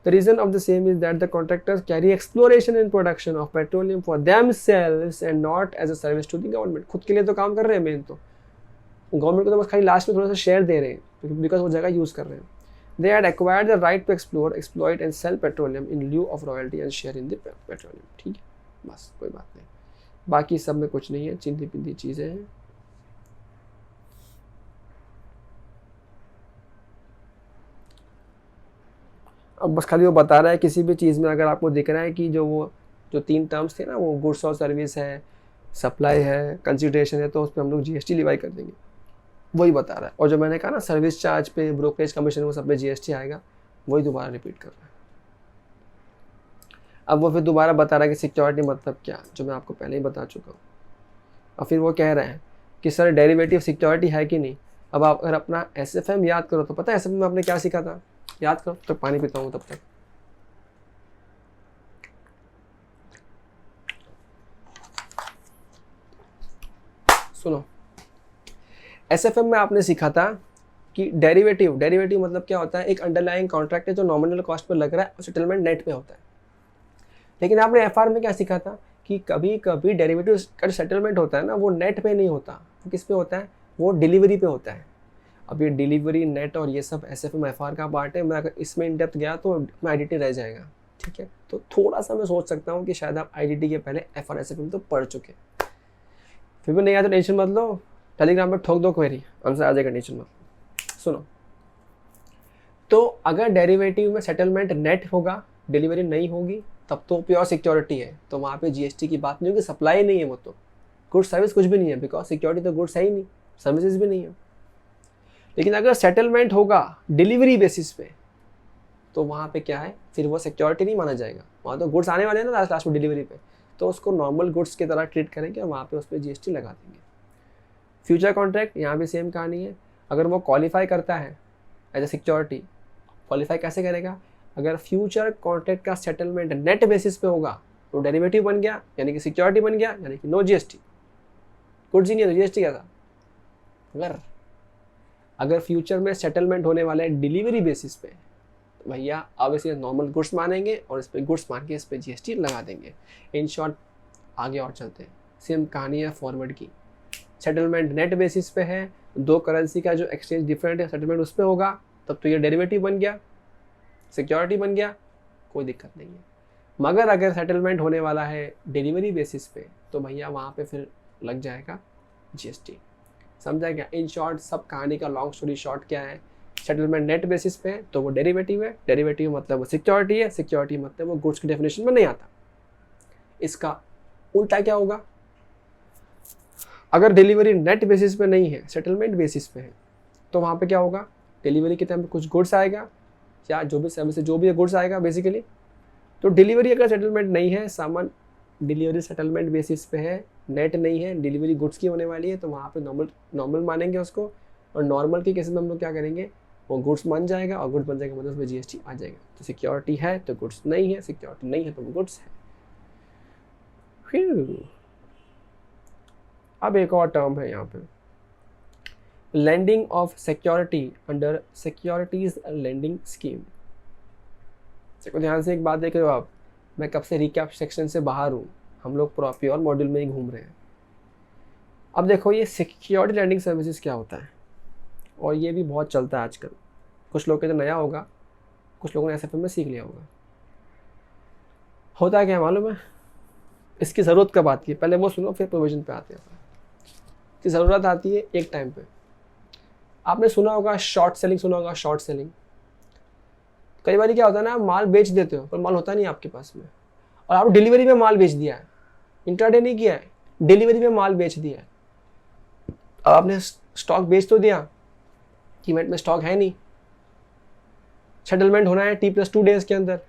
The reason of the same is that the contractors carry exploration and production of petroleum for themselves and not as a service to the government. खुद के लिए तो काम कर रहे हैं main तो, गवर्नमेंट को तो बस खाली लास्ट में थोड़ा सा शेयर दे रहे हैं बिकॉज वो जगह यूज़ कर रहे हैं। They had acquired the right to explore, exploit and sell petroleum in lieu of royalty and share in the petroleum. ठीक है, बस कोई बात नहीं, बाकी सब में कुछ नहीं है, चिंती पिंती चीज़ें हैं। अब बस खाली वो बता रहा है किसी भी चीज़ में अगर आपको दिख रहा है कि जो 3 टर्म्स थे ना, वो गुड्स और सर्विस है, सप्लाई है, कंसिडरेशन है, तो उस पर हम लोग जीएसटी लिवाई कर देंगे, वही बता रहा है। और जो मैंने कहा ना सर्विस चार्ज पे, ब्रोकरेज कमीशन, वो सब पे जीएसटी आएगा, वही दोबारा रिपीट कर रहा है। अब वो फिर दोबारा बता रहा है कि सिक्योरिटी मतलब क्या, जो मैं आपको पहले ही बता चुका हूँ। और फिर वो कह रहे हैं कि सर डेरिवेटिव सिक्योरिटी है कि नहीं। अब आप अगर अपना एसएफएम याद करो तो पता है एसएफएम में आपने क्या सीखा था, याद करो, तो पानी पीता हूँ तब तक। सुनो, एसएफएम में आपने सीखा था कि डेरिवेटिव मतलब क्या होता है, एक अंडरलाइंग कॉन्ट्रैक्ट है जो नॉमिनल कॉस्ट पर लग रहा है और सेटलमेंट नेट पे होता है। लेकिन आपने एफआर में क्या सीखा था कि कभी कभी डेरिवेटिव का सेटलमेंट होता है ना, वो नेट पे नहीं होता, वो किस पे होता है, वो डिलीवरी पे होता है। अब ये डिलीवरी, नेट और ये सब एसएफएम एफआर का पार्ट है। मैं अगर इसमें इन डेप्थ गया तो मैं आईडीटी रह जाएगा, ठीक है। तो थोड़ा सा मैं सोच सकता हूँ कि शायद आप आईडीटी के पहले एफआर एसएफएम तो पढ़ चुके, फिर भी नहीं आया तो टेंशन मत लो, टेलीग्राम पर ठोक दो क्वेरी, आंसर आ जाएगा, टेंशन मत। सुनो, तो अगर डेरिवेटिव में सेटलमेंट नेट होगा, डिलीवरी नहीं होगी, तब तो प्योर सिक्योरिटी है, तो वहाँ पे जीएसटी की बात नहीं होगी, सप्लाई नहीं है, वो तो गुड सर्विस कुछ भी नहीं है, बिकॉज सिक्योरिटी तो गुड्स है ही नहीं, सर्विसेज भी नहीं है। लेकिन अगर सेटलमेंट होगा डिलीवरी बेसिस पे, तो वहाँ पे क्या है, फिर वो सिक्योरिटी नहीं माना जाएगा, वहाँ तो गुड्स आने वाले हैं ना लास्ट में डिलीवरी पे, तो उसको नॉर्मल गुड्स की तरह ट्रीट करेंगे और वहाँ पे उस पर जीएसटी लगा देंगे। फ्यूचर कॉन्ट्रैक्ट यहाँ भी सेम कहानी है, अगर वो क्वालिफाई करता है एज ए सिक्योरिटी, क्वालिफाई कैसे करेगा, अगर फ्यूचर कॉन्ट्रैक्ट का सेटलमेंट नेट बेसिस पे होगा तो डेरिवेटिव बन गया, यानी कि सिक्योरिटी बन गया, यानी कि नो जीएसटी, गुड्स ही नहीं है तो जीएसटी क्या था। अगर फ्यूचर में सेटलमेंट होने वाला है डिलीवरी बेसिस पे, तो भैया ऑब्वियसली नॉर्मल गुड्स मानेंगे और इस पे गुड्स मान के इस पे जीएसटी लगा देंगे। इन शॉर्ट आगे और चलते हैं, सेम कहानी है फॉरवर्ड की। सेटलमेंट नेट बेसिस पे है, दो करेंसी का जो एक्सचेंज डिफरेंट है, सेटलमेंट उस पर होगा, तब तो ये डेरिवेटिव बन गया, सिक्योरिटी बन गया, कोई दिक्कत नहीं है। मगर अगर सेटलमेंट होने वाला है डिलीवरी बेसिस पे, तो भैया वहाँ पे फिर लग जाएगा जीएसटी। समझा क्या? इन शॉर्ट सब कहानी का लॉन्ग स्टोरी शॉर्ट क्या है, सेटलमेंट नेट बेसिस पे तो वो डेरिवेटिव है, डेरिवेटिव मतलब वो सिक्योरिटी है, सिक्योरिटी मतलब वो गुड्स की डेफिनेशन में नहीं आता। इसका उल्टा क्या होगा, अगर डिलीवरी नेट बेसिस पे नहीं है, सेटलमेंट बेसिस पे है, तो वहाँ पे क्या होगा, डिलीवरी के टाइम पे कुछ गुड्स आएगा या जो भी सर्विस जो भी गुड्स आएगा बेसिकली। तो डिलीवरी अगर सेटलमेंट नहीं है, सामान डिलीवरी सेटलमेंट बेसिस पे है, नेट नहीं है, डिलीवरी गुड्स की होने वाली है, तो वहाँ पे नॉर्मल मानेंगे उसको। और नॉर्मल के केस में हम लोग क्या करेंगे, वो गुड्स मान जाएगा और गुड्स बन जाएगा मतलब उसमें जीएसटी आ जाएगा। तो सिक्योरिटी है तो गुड्स नहीं है, सिक्योरिटी नहीं है तो वो गुड्स है। फिर अब एक और टर्म है यहाँ पे, lending of security under securities lending scheme. देखो ध्यान से एक बात देख रहे हो आप, मैं कब से रिकैप सेक्शन से बाहर हूँ, हम लोग प्योर मॉड्यूल में ही घूम रहे हैं। अब देखो ये सिक्योरिटी लैंडिंग सर्विसेज क्या होता है, और ये भी बहुत चलता है आजकल। कुछ लोग के तो नया होगा, कुछ लोगों ने एसएफएम में सीख लिया होगा। होता है क्या मालूम है, इसकी ज़रूरत कब आती है, पहले वो सुनो फिर प्रोविजन पे आते हैं। इसकी ज़रूरत आती है एक टाइम पे, आपने सुना होगा शॉर्ट सेलिंग, सुना होगा शॉर्ट सेलिंग। कई बार क्या होता है ना, माल बेच देते हो पर माल होता नहीं आपके पास में, और आप डिलीवरी में माल बेच दिया है, इंट्राडे नहीं किया है, डिलीवरी में माल बेच दिया है। अब आपने स्टॉक बेच तो दिया, कीमत में स्टॉक है नहीं, सेटलमेंट होना है T+2 डेज के अंदर।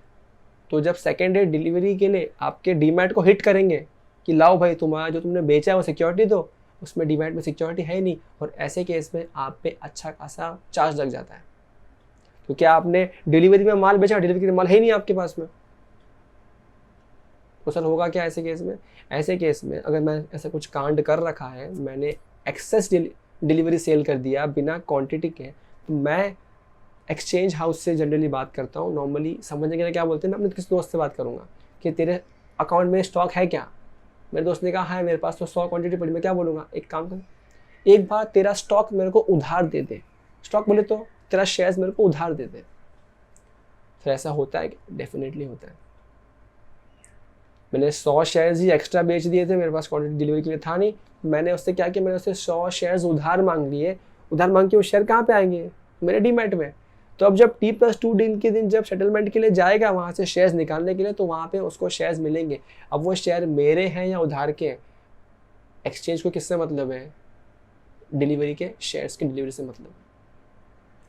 तो जब सेकेंड डे डिलीवरी के लिए आपके डीमैट को हिट करेंगे कि लाओ भाई तुम्हारा जो तुमने बेचा है वो सिक्योरिटी दो, उसमें डीमैट में सिक्योरिटी है ही नहीं, और ऐसे केस में आप पे अच्छा खासा चार्ज लग जाता है, क्योंकि आपने डिलीवरी में माल बेचा, डिलीवरी के माल है ही नहीं आपके पास में। तो सर होगा क्या ऐसे केस में? ऐसे केस में अगर मैं ऐसा कुछ कांड कर रखा है, मैंने एक्सेस डिलीवरी सेल कर दिया बिना क्वांटिटी के, तो मैं एक्सचेंज हाउस से जनरली बात करता हूँ। नॉर्मली समझने के लिए क्या बोलते हैं, मैं अपने किसी दोस्त से बात करूँगा कि तेरे अकाउंट में स्टॉक है क्या? मेरे दोस्त ने कहा है मेरे पास तो 100 क्वांटिटी पड़ी। मैं क्या बोलूँगा, एक काम कर, एक बार तेरा स्टॉक मेरे को उधार दे दे। स्टॉक बोले तो तेरा शेयर्स मेरे को उधार दे दे। फिर ऐसा होता है? डेफिनेटली होता है। मैंने 100 शेयर्स ही एक्स्ट्रा बेच दिए थे, मेरे पास क्वांटिटी डिलीवरी के लिए था नहीं। मैंने उससे क्या किया, मैंने उससे 100 शेयर्स उधार मांग लिए। उधार मांग के वो शेयर कहाँ पे आएंगे? मेरे डीमैट में। तो अब जब T+2 दिन के दिन जब सेटलमेंट के लिए जाएगा वहाँ से शेयर्स निकालने के लिए, तो वहाँ पे उसको शेयर्स मिलेंगे। अब वो शेयर मेरे हैं या उधार के, एक्सचेंज को किससे मतलब है? डिलीवरी के शेयर्स की डिलीवरी से मतलब है।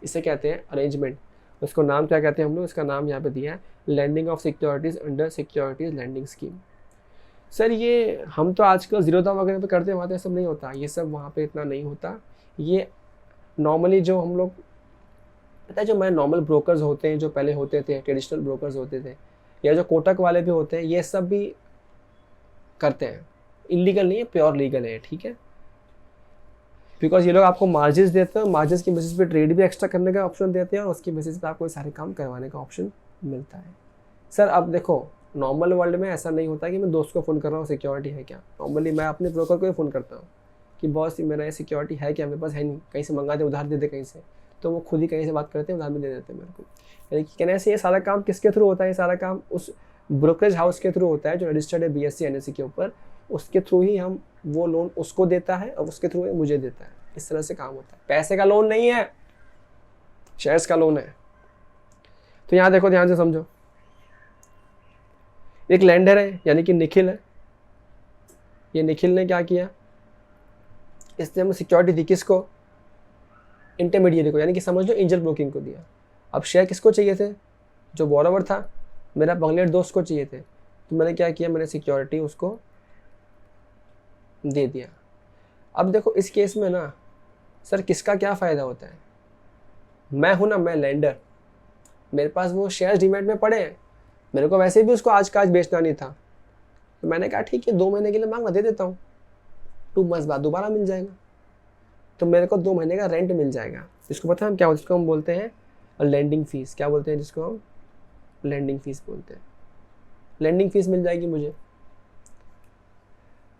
इसे कहते हैं अरेंजमेंट। उसको नाम क्या कहते हैं हम लोग? इसका नाम यहाँ पे दिया है lending of securities under securities lending scheme. Sir ये हम तो आजकल जीरोधा वगैरह पे करते हैं, वहाँ तो सब नहीं होता, ये सब वहाँ पे इतना नहीं होता। ये नॉर्मली जो हम लोग, पता है, जो मैं नॉर्मल ब्रोकर्स होते हैं, जो पहले होते थे ट्रेडिशनल ब्रोकर्स होते थे, या जो कोटक वाले भी होते हैं, ये सब भी करते हैं। इलीगल नहीं है, प्योर लीगल है, ठीक है। बिकॉज ये लोग आपको मार्जिन देते हैं, मार्जिन की बेसिस पे ट्रेड भी एक्स्ट्रा करने का ऑप्शन देते हैं, और उसकी बेसिस पे आपको सारे काम करवाने का ऑप्शन मिलता है। सर अब देखो, नॉर्मल वर्ल्ड में ऐसा नहीं होता कि मैं दोस्त को फ़ोन कर रहा हूँ सिक्योरिटी है क्या। नॉर्मली मैं अपने ब्रोकर को ही फ़ोन करता हूँ कि बॉस मेरा ये सिक्योरिटी है क्या, मेरे पास है नहीं, कहीं से मंगा दे, उधार दे दे कहीं से। तो वो खुद ही कहीं से बात करते हैं, उधार भी दे देते हैं मेरे को। यानी कि कहने से ये सारा काम किसके थ्रू होता है? ये सारा काम उस ब्रोकरेज हाउस के थ्रू होता है जो रजिस्टर्ड है BSE NSE के ऊपर। उसके थ्रू ही हम वो लोन उसको देता है और उसके थ्रू मुझे देता है। इस तरह से काम होता है। पैसे का लोन नहीं है, शेयर्स का लोन है। तो यहाँ देखो, ध्यान से समझो। एक लैंडर है, यानी कि निखिल है। ये निखिल ने क्या किया, इसने हमें सिक्योरिटी दी, किसको? इंटरमीडिएट को, यानी कि समझ लो एंजल ब्रोकिंग को दिया। अब शेयर किसको चाहिए थे? जो बोरोवर था, मेरा बंगलेट दोस्त को चाहिए थे। तो मैंने क्या किया, मैंने सिक्योरिटी उसको दे दिया। अब देखो इस केस में ना सर किसका क्या फ़ायदा होता है? मैं हूं ना, मैं लैंडर, मेरे पास वो शेयर्स डीमैट में पड़े हैं, मेरे को वैसे भी उसको आज का आज बेचना नहीं था। तो मैंने कहा ठीक है 2 महीने के लिए मांग, मैं दे देता हूँ, 2 मंथ्स बाद दोबारा मिल जाएगा। तो मेरे को 2 महीने का रेंट मिल जाएगा। इसको पता है हम क्या, जिसको हम बोलते हैं लैंडिंग फीस। क्या बोलते हैं जिसको हम? लैंडिंग फीस बोलते हैं। लैंडिंग फीस मिल जाएगी मुझे।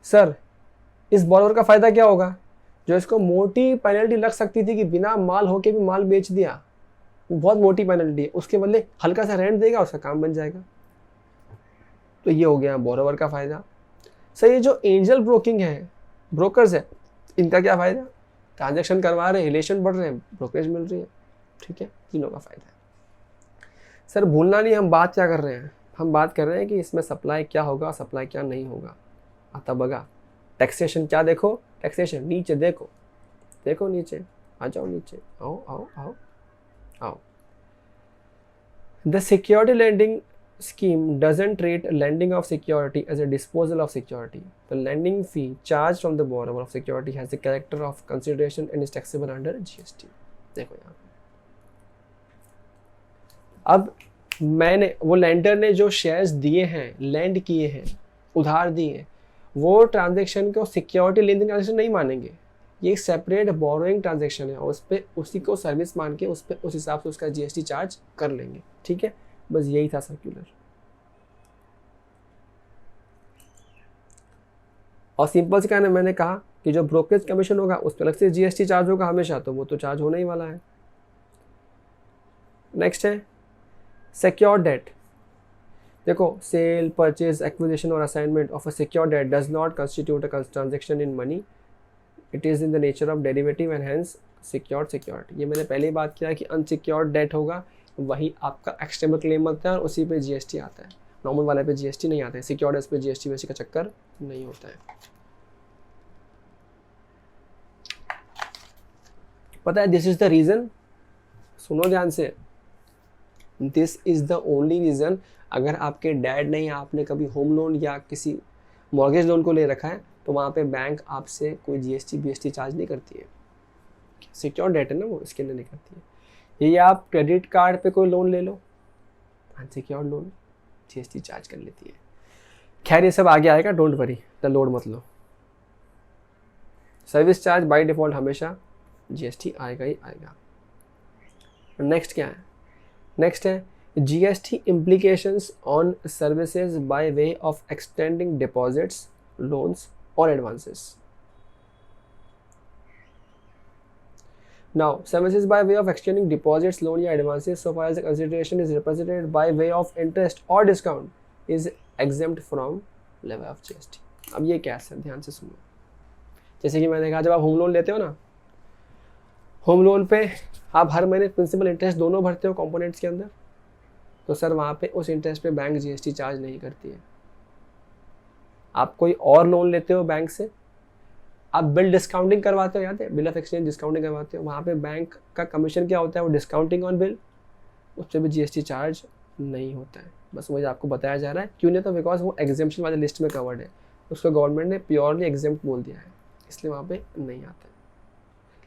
सर इस बॉरोवर का फ़ायदा क्या होगा? जो इसको मोटी पेनल्टी लग सकती थी कि बिना माल होके भी माल बेच दिया, वो बहुत मोटी पेनल्टी है, उसके बदले हल्का सा रेंट देगा, उसका काम बन जाएगा। तो ये हो गया बोरोवर का फ़ायदा। सर ये जो एंजल ब्रोकिंग है, ब्रोकर्स है, इनका क्या फ़ायदा? ट्रांजैक्शन करवा रहे हैं, रिलेशन बढ़ रहे हैं, ब्रोकरेज मिल रही है, ठीक है, तीनों का फ़ायदा है। सर भूलना नहीं, हम बात क्या कर रहे हैं? हम बात कर रहे हैं कि इसमें सप्लाई क्या होगा, सप्लाई क्या नहीं होगा। आता बगा टैक्सेशन क्या? देखो टैक्सेशन नीचे देखो, देखो नीचे, आ जाओ नीचे, आओ आओ आओ आओ। The security lending scheme doesn't treat lending of security as a disposal of security. The lending fee charged from the borrower of security has the character of consideration and is taxable under GST. देखो यहाँ अब मैंने, वो lender ने जो shares दिए हैं, land किए हैं, उधार दिए हैं, वो ट्रांजेक्शन को सिक्योरिटी लेंडिंग ट्रांजेक्शन नहीं मानेंगे। ये एक सेपरेट बोरोइंग ट्रांजेक्शन है, और उस पर उसी को सर्विस मान के उस पर उस हिसाब से उसका GST चार्ज कर लेंगे, ठीक है। बस यही था सर्कुलर। और सिंपल से कहना, मैंने कहा कि जो ब्रोकरेज कमीशन होगा उस पर अलग से GST चार्ज होगा हमेशा, तो वो तो चार्ज होने ही वाला है। नेक्स्ट है सिक्योर डेट। देखो सेल, परचेज, एक्विजिशन और assignment of a secure date does not constitute a transaction in money, it is in the nature of derivative and hence secured security. ये मैंने पहले ही बात किया कि अनसिक्योर्ड डेट होगा, वही आपका एक्सटेम्पल क्लेम बनता है और उसी पे GST आता है। नॉर्मल वाले पे GST नहीं आता है, सिक्योर्ड इस पे GST वैसे का चक्कर नहीं होता है। पता है दिस इज द रीज़न, सुनो ध्यान से, this is the only reason. अगर आपके डैड ने या आपने कभी होम लोन या किसी मॉर्गेज लोन को ले रखा है तो वहाँ पे बैंक आपसे कोई जीएसटी बीएसटी चार्ज नहीं करती है, सिक्योर डेट है ना वो, इसके लिए नहीं करती है। ये आप क्रेडिट कार्ड पे कोई लोन ले लो, अनसिक्योर्ड लोन, जीएसटी चार्ज कर लेती है। खैर ये सब आगे आएगा, डोंट वरी, द लोड मत लो। सर्विस चार्ज बाय डिफ़ॉल्ट हमेशा जीएसटी आएगा ही आएगा। नेक्स्ट क्या है, नेक्स्ट है GST implications on services by way of extending deposits, loans और advances. Now, services by way of exchanging deposits, loan या advances, so far as the consideration is represented by way of interest or discount, is exempt from level of GST। अब ये क्या है sir, ध्यान से सुनो। जैसे कि मैंने कहा जब आप होम लोन लेते हो ना, होम लोन पे आप हर महीने प्रिंसिपल इंटरेस्ट दोनों भरते हो कंपोनेंट्स के अंदर, तो सर वहाँ पे उस इंटरेस्ट पे बैंक जीएसटी चार्ज नहीं करती है। आप कोई और लोन लेते हो बैंक से, आप बिल डिस्काउंटिंग करवाते हो, याद है, बिल ऑफ एक्सचेंज डिस्काउंटिंग करवाते हो, वहाँ पे बैंक का कमीशन क्या होता है, वो डिस्काउंटिंग ऑन बिल, उस पर भी जीएसटी चार्ज नहीं होता है। बस मुझे आपको बताया जा रहा है, क्यों नहीं, तो बिकॉज वो एग्जेम्पशन वाले लिस्ट में कवर्ड है, उसको गवर्नमेंट ने प्योरली एग्जेम्प्ट बोल दिया है, इसलिए वहाँ पे नहीं आता है।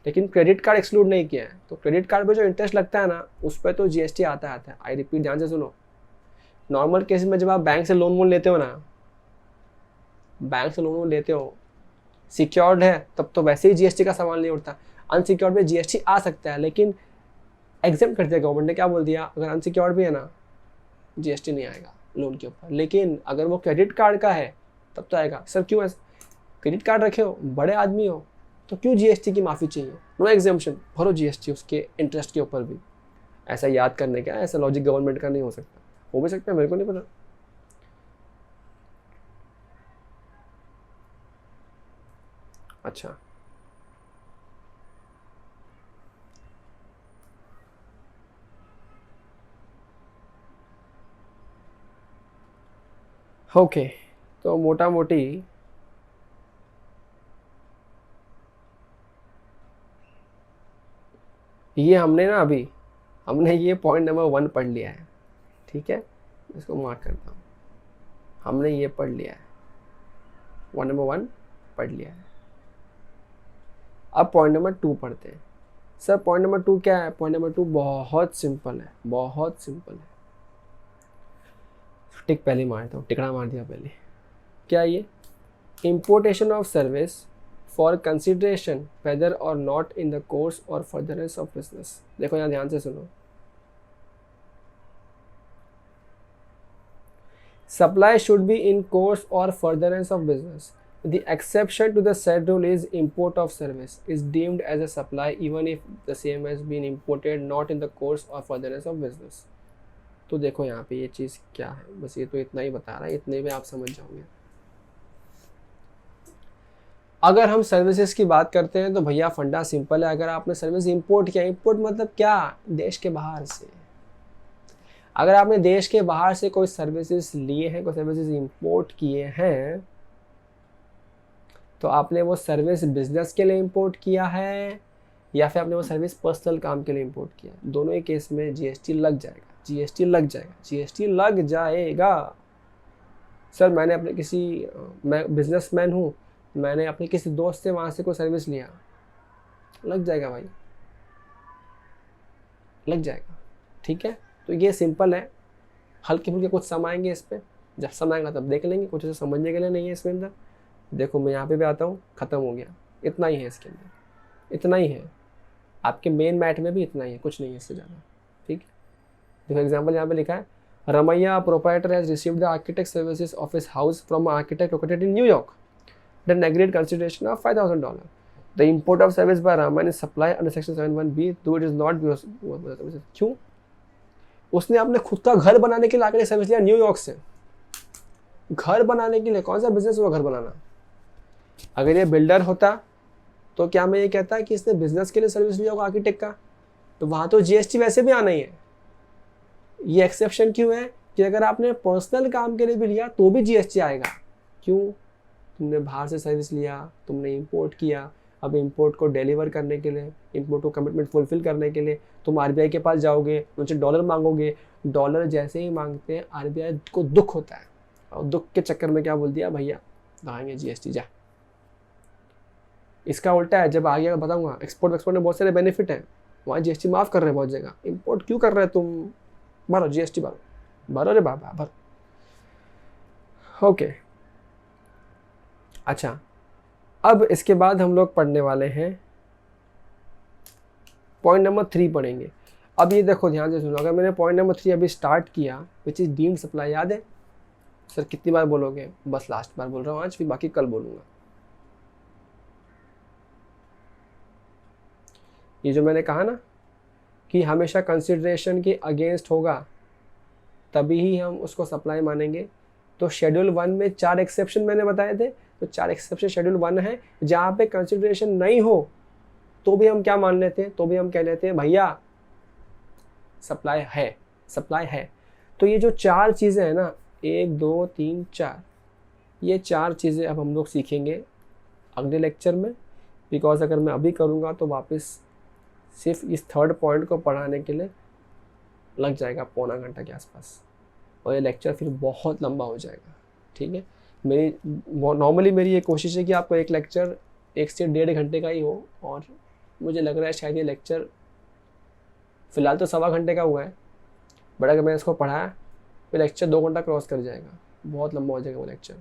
लेकिन क्रेडिट कार्ड एक्सक्लूड नहीं किया है, तो क्रेडिट कार्ड पे जो इंटरेस्ट लगता है ना, उस पर तो जीएसटी आता है। आई रिपीट, ध्यान से सुनो। नॉर्मल केस में जब आप बैंक से लोन वोन लेते हो ना, बैंक से लोन वोन लेते हो, सिक्योर्ड है तब तो वैसे ही जीएसटी का सवाल नहीं उठता। अनसिक्योर्ड पे जीएसटी आ सकता है, लेकिन एग्जेम्प्ट कर दिया गवर्नमेंट ने, क्या बोल दिया, अगर अनसिक्योर्ड भी है ना जीएसटी नहीं आएगा लोन के ऊपर। लेकिन अगर वो क्रेडिट कार्ड का है तब तो आएगा। सर क्यों ऐसा, क्रेडिट कार्ड रखे हो, बड़े आदमी हो, तो क्यों जीएसटी की माफ़ी चाहिए, नो एग्जेम्पशन, भरो जीएसटी उसके इंटरेस्ट के ऊपर भी। ऐसा याद करने का, ऐसा लॉजिक गवर्नमेंट का नहीं हो सकता, हो भी सकता है, मेरे को नहीं पता। अच्छा, ओके, तो मोटा मोटी ये हमने ना अभी हमने ये पॉइंट नंबर 1 पढ़ लिया है, ठीक है, इसको मार्क करता हूँ, हमने ये पढ़ लिया है, पॉइंट नंबर 1 पढ़ लिया है। अब पॉइंट नंबर 2 पढ़ते हैं। सर पॉइंट नंबर 2 क्या है, पॉइंट नंबर 2 बहुत सिंपल है, बहुत सिंपल है। टिक पहले मारता हूँ, टिकड़ा मार दिया पहले। क्या ये, importation of service for consideration whether or not in the course और फर्दरेंस ऑफ बिजनेस। देखो यहाँ ध्यान से सुनो, supply should be in course और furtherance of business. The exception to the said rule is import of service is deemed as a supply even if the same has been imported not in the course or furtherance of business। तो देखो यहाँ पे ये चीज़ क्या है, बस ये तो इतना ही बता रहा है, इतने में आप समझ जाओगे। अगर हम सर्विसेज की बात करते हैं तो भैया फंडा सिंपल है। अगर आपने सर्विस इंपोर्ट किया, इंपोर्ट मतलब क्या, देश के बाहर से। अगर आपने देश के बाहर से कोई सर्विसेज लिए हैं, कोई सर्विसेज इंपोर्ट किए हैं, तो आपने वो सर्विस बिजनेस के लिए इंपोर्ट किया है या फिर आपने वो सर्विस पर्सनल काम के लिए इंपोर्ट किया है, दोनों ही केस में जीएसटी लग जाएगा, जीएसटी लग जाएगा, जीएसटी लग जाएगा। सर मैंने अपने किसी, मैं बिजनेसमैन हूँ, मैंने अपने किसी दोस्त से वहाँ से कोई सर्विस लिया, लग जाएगा भाई, लग जाएगा, ठीक है। तो ये सिंपल है, हल्के फुल्के कुछ सम आएंगे इस पर, जब सम आएगा तब देख लेंगे, कुछ ऐसे समझने के लिए नहीं है इसके अंदर। देखो मैं यहाँ पे भी आता हूँ, ख़त्म हो गया, इतना ही है इसके अंदर, इतना ही है, आपके मेन मैट में भी इतना ही है, कुछ नहीं है इससे ज़्यादा, ठीक है। देखो एग्जांपल यहाँ पे लिखा है, Ramaiah proprietor has received the architect services of his house from architect located in New York, than agreed consideration of $5,000। The import of service by Raman is supply under section 7(1)(b), though it is not. क्यों, उसने अपने खुद का घर बनाने के लिए आकर सर्विस लिया न्यूयॉर्क से, घर बनाने के लिए। कौन सा बिजनेस हुआ घर बनाना? अगर ये बिल्डर होता तो क्या मैं ये कहता कि इसने बिजनेस के लिए सर्विस लिया होगा आर्किटेक्ट का, तो वहाँ तो जीएसटी वैसे भी आना ही है। ये एक्सेप्शन क्यों है कि अगर आपने पर्सनल काम के लिए भी लिया तो भी जीएसटी आएगा। क्यों? तुमने बाहर से सर्विस लिया, तुमने इंपोर्ट किया, अब इंपोर्ट को डिलीवर करने के लिए, इंपोर्ट को कमिटमेंट फुलफिल करने के लिए तुम आरबीआई के पास जाओगे, उनसे डॉलर मांगोगे। डॉलर जैसे ही मांगते हैं आरबीआई को दुख होता है, और दुख के चक्कर में क्या बोल दिया, भैया लगाएंगे जीएसटी जा। इसका उल्टा है, जब आगे बताऊंगा, एक्सपोर्ट में बहुत सारे बेनिफिट हैं, वहाँ जीएसटी माफ़ कर रहे हैं बहुत जगह। इंपोर्ट क्यों कर रहे हैं तुम, भरो जीएसटी, भरो रे बाबा भरो। ओके अच्छा, अब इसके बाद हम लोग पढ़ने वाले हैं पॉइंट नंबर 3 पढ़ेंगे। अब ये देखो ध्यान से सुनो, अगर मैंने पॉइंट नंबर 3 अभी स्टार्ट किया विच इज़ डीम्ड सप्लाई, याद है सर कितनी बार बोलोगे, बस लास्ट बार बोल रहा हूँ आज, फिर बाकी कल बोलूँगा। ये जो मैंने कहा ना कि हमेशा कंसिडरेशन के अगेंस्ट होगा तभी ही हम उसको सप्लाई मानेंगे। तो शेड्यूल 1 में 4 एक्सेप्शन मैंने बताए थे, तो 4 एक्सेप्शन शेड्यूल 1 है, जहाँ पे कंसिडरेशन नहीं हो तो भी हम क्या मान लेते हैं, तो भी हम कह लेते हैं भैया सप्लाई है, सप्लाई है। तो ये जो 4 चीज़ें हैं ना, 1 2 3 4, ये 4 चीज़ें अब हम लोग सीखेंगे अगले लेक्चर में। बिकॉज अगर मैं अभी करूँगा तो वापस सिर्फ इस 3rd पॉइंट को पढ़ाने के लिए लग जाएगा पौना घंटा के आसपास, और ये लेक्चर फिर बहुत लंबा हो जाएगा। ठीक है, नॉर्मली मेरी ये कोशिश है कि आपको एक लेक्चर 1 से 1.5 घंटे का ही हो, और मुझे लग रहा है शायद ये लेक्चर फ़िलहाल तो 1.25 घंटे का हुआ है, बट अगर मैंने इसको पढ़ाया फिर लेक्चर 2 घंटा क्रॉस कर जाएगा, बहुत लंबा हो जाएगा वो lecture.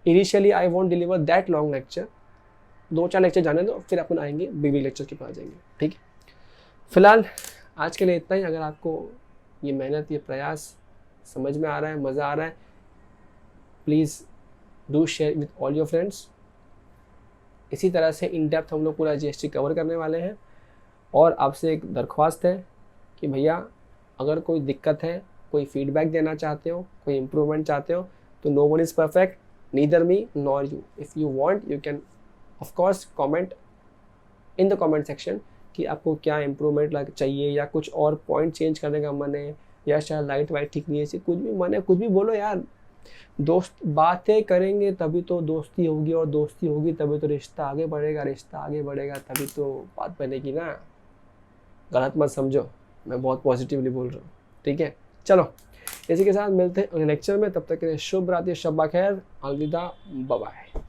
Initially I want deliver that long lecture, 2-4 lecture जाने दो, फिर अपन आएंगे बिग लेक्चर के पास जाएंगे। ठीक है, फिलहाल आज के लिए इतना ही। अगर आपको ये मेहनत, ये प्रयास समझ में आ रहा है, मज़ा आ रहा है, please do share with all your friends. इसी तरह से इन डेप्थ हम लोग पूरा जीएसटी कवर करने वाले हैं। और आपसे एक दरख्वास्त है कि भैया अगर कोई दिक्कत है, कोई फीडबैक देना चाहते हो, कोई इम्प्रूवमेंट चाहते हो, तो no one is perfect, neither me nor you. If you want you can of course comment in the comment section कि आपको क्या इम्प्रूवमेंट चाहिए, या कुछ और पॉइंट चेंज करने का मन है, या शायद लाइट वाइट ठीक नहीं है, ऐसे कुछ भी मन है, कुछ भी बोलो यार। दोस्त बातें करेंगे तभी तो दोस्ती होगी, और दोस्ती होगी तभी तो रिश्ता आगे बढ़ेगा, रिश्ता आगे बढ़ेगा तभी तो बात बनेगी ना। गलत मत समझो, मैं बहुत पॉजिटिवली बोल रहा हूँ। ठीक है, चलो इसी के साथ मिलते हैं अगले लेक्चर में। तब तक के लिए शुभ रात्रि, शब्बा खैर, अलविदा, बाय बाय।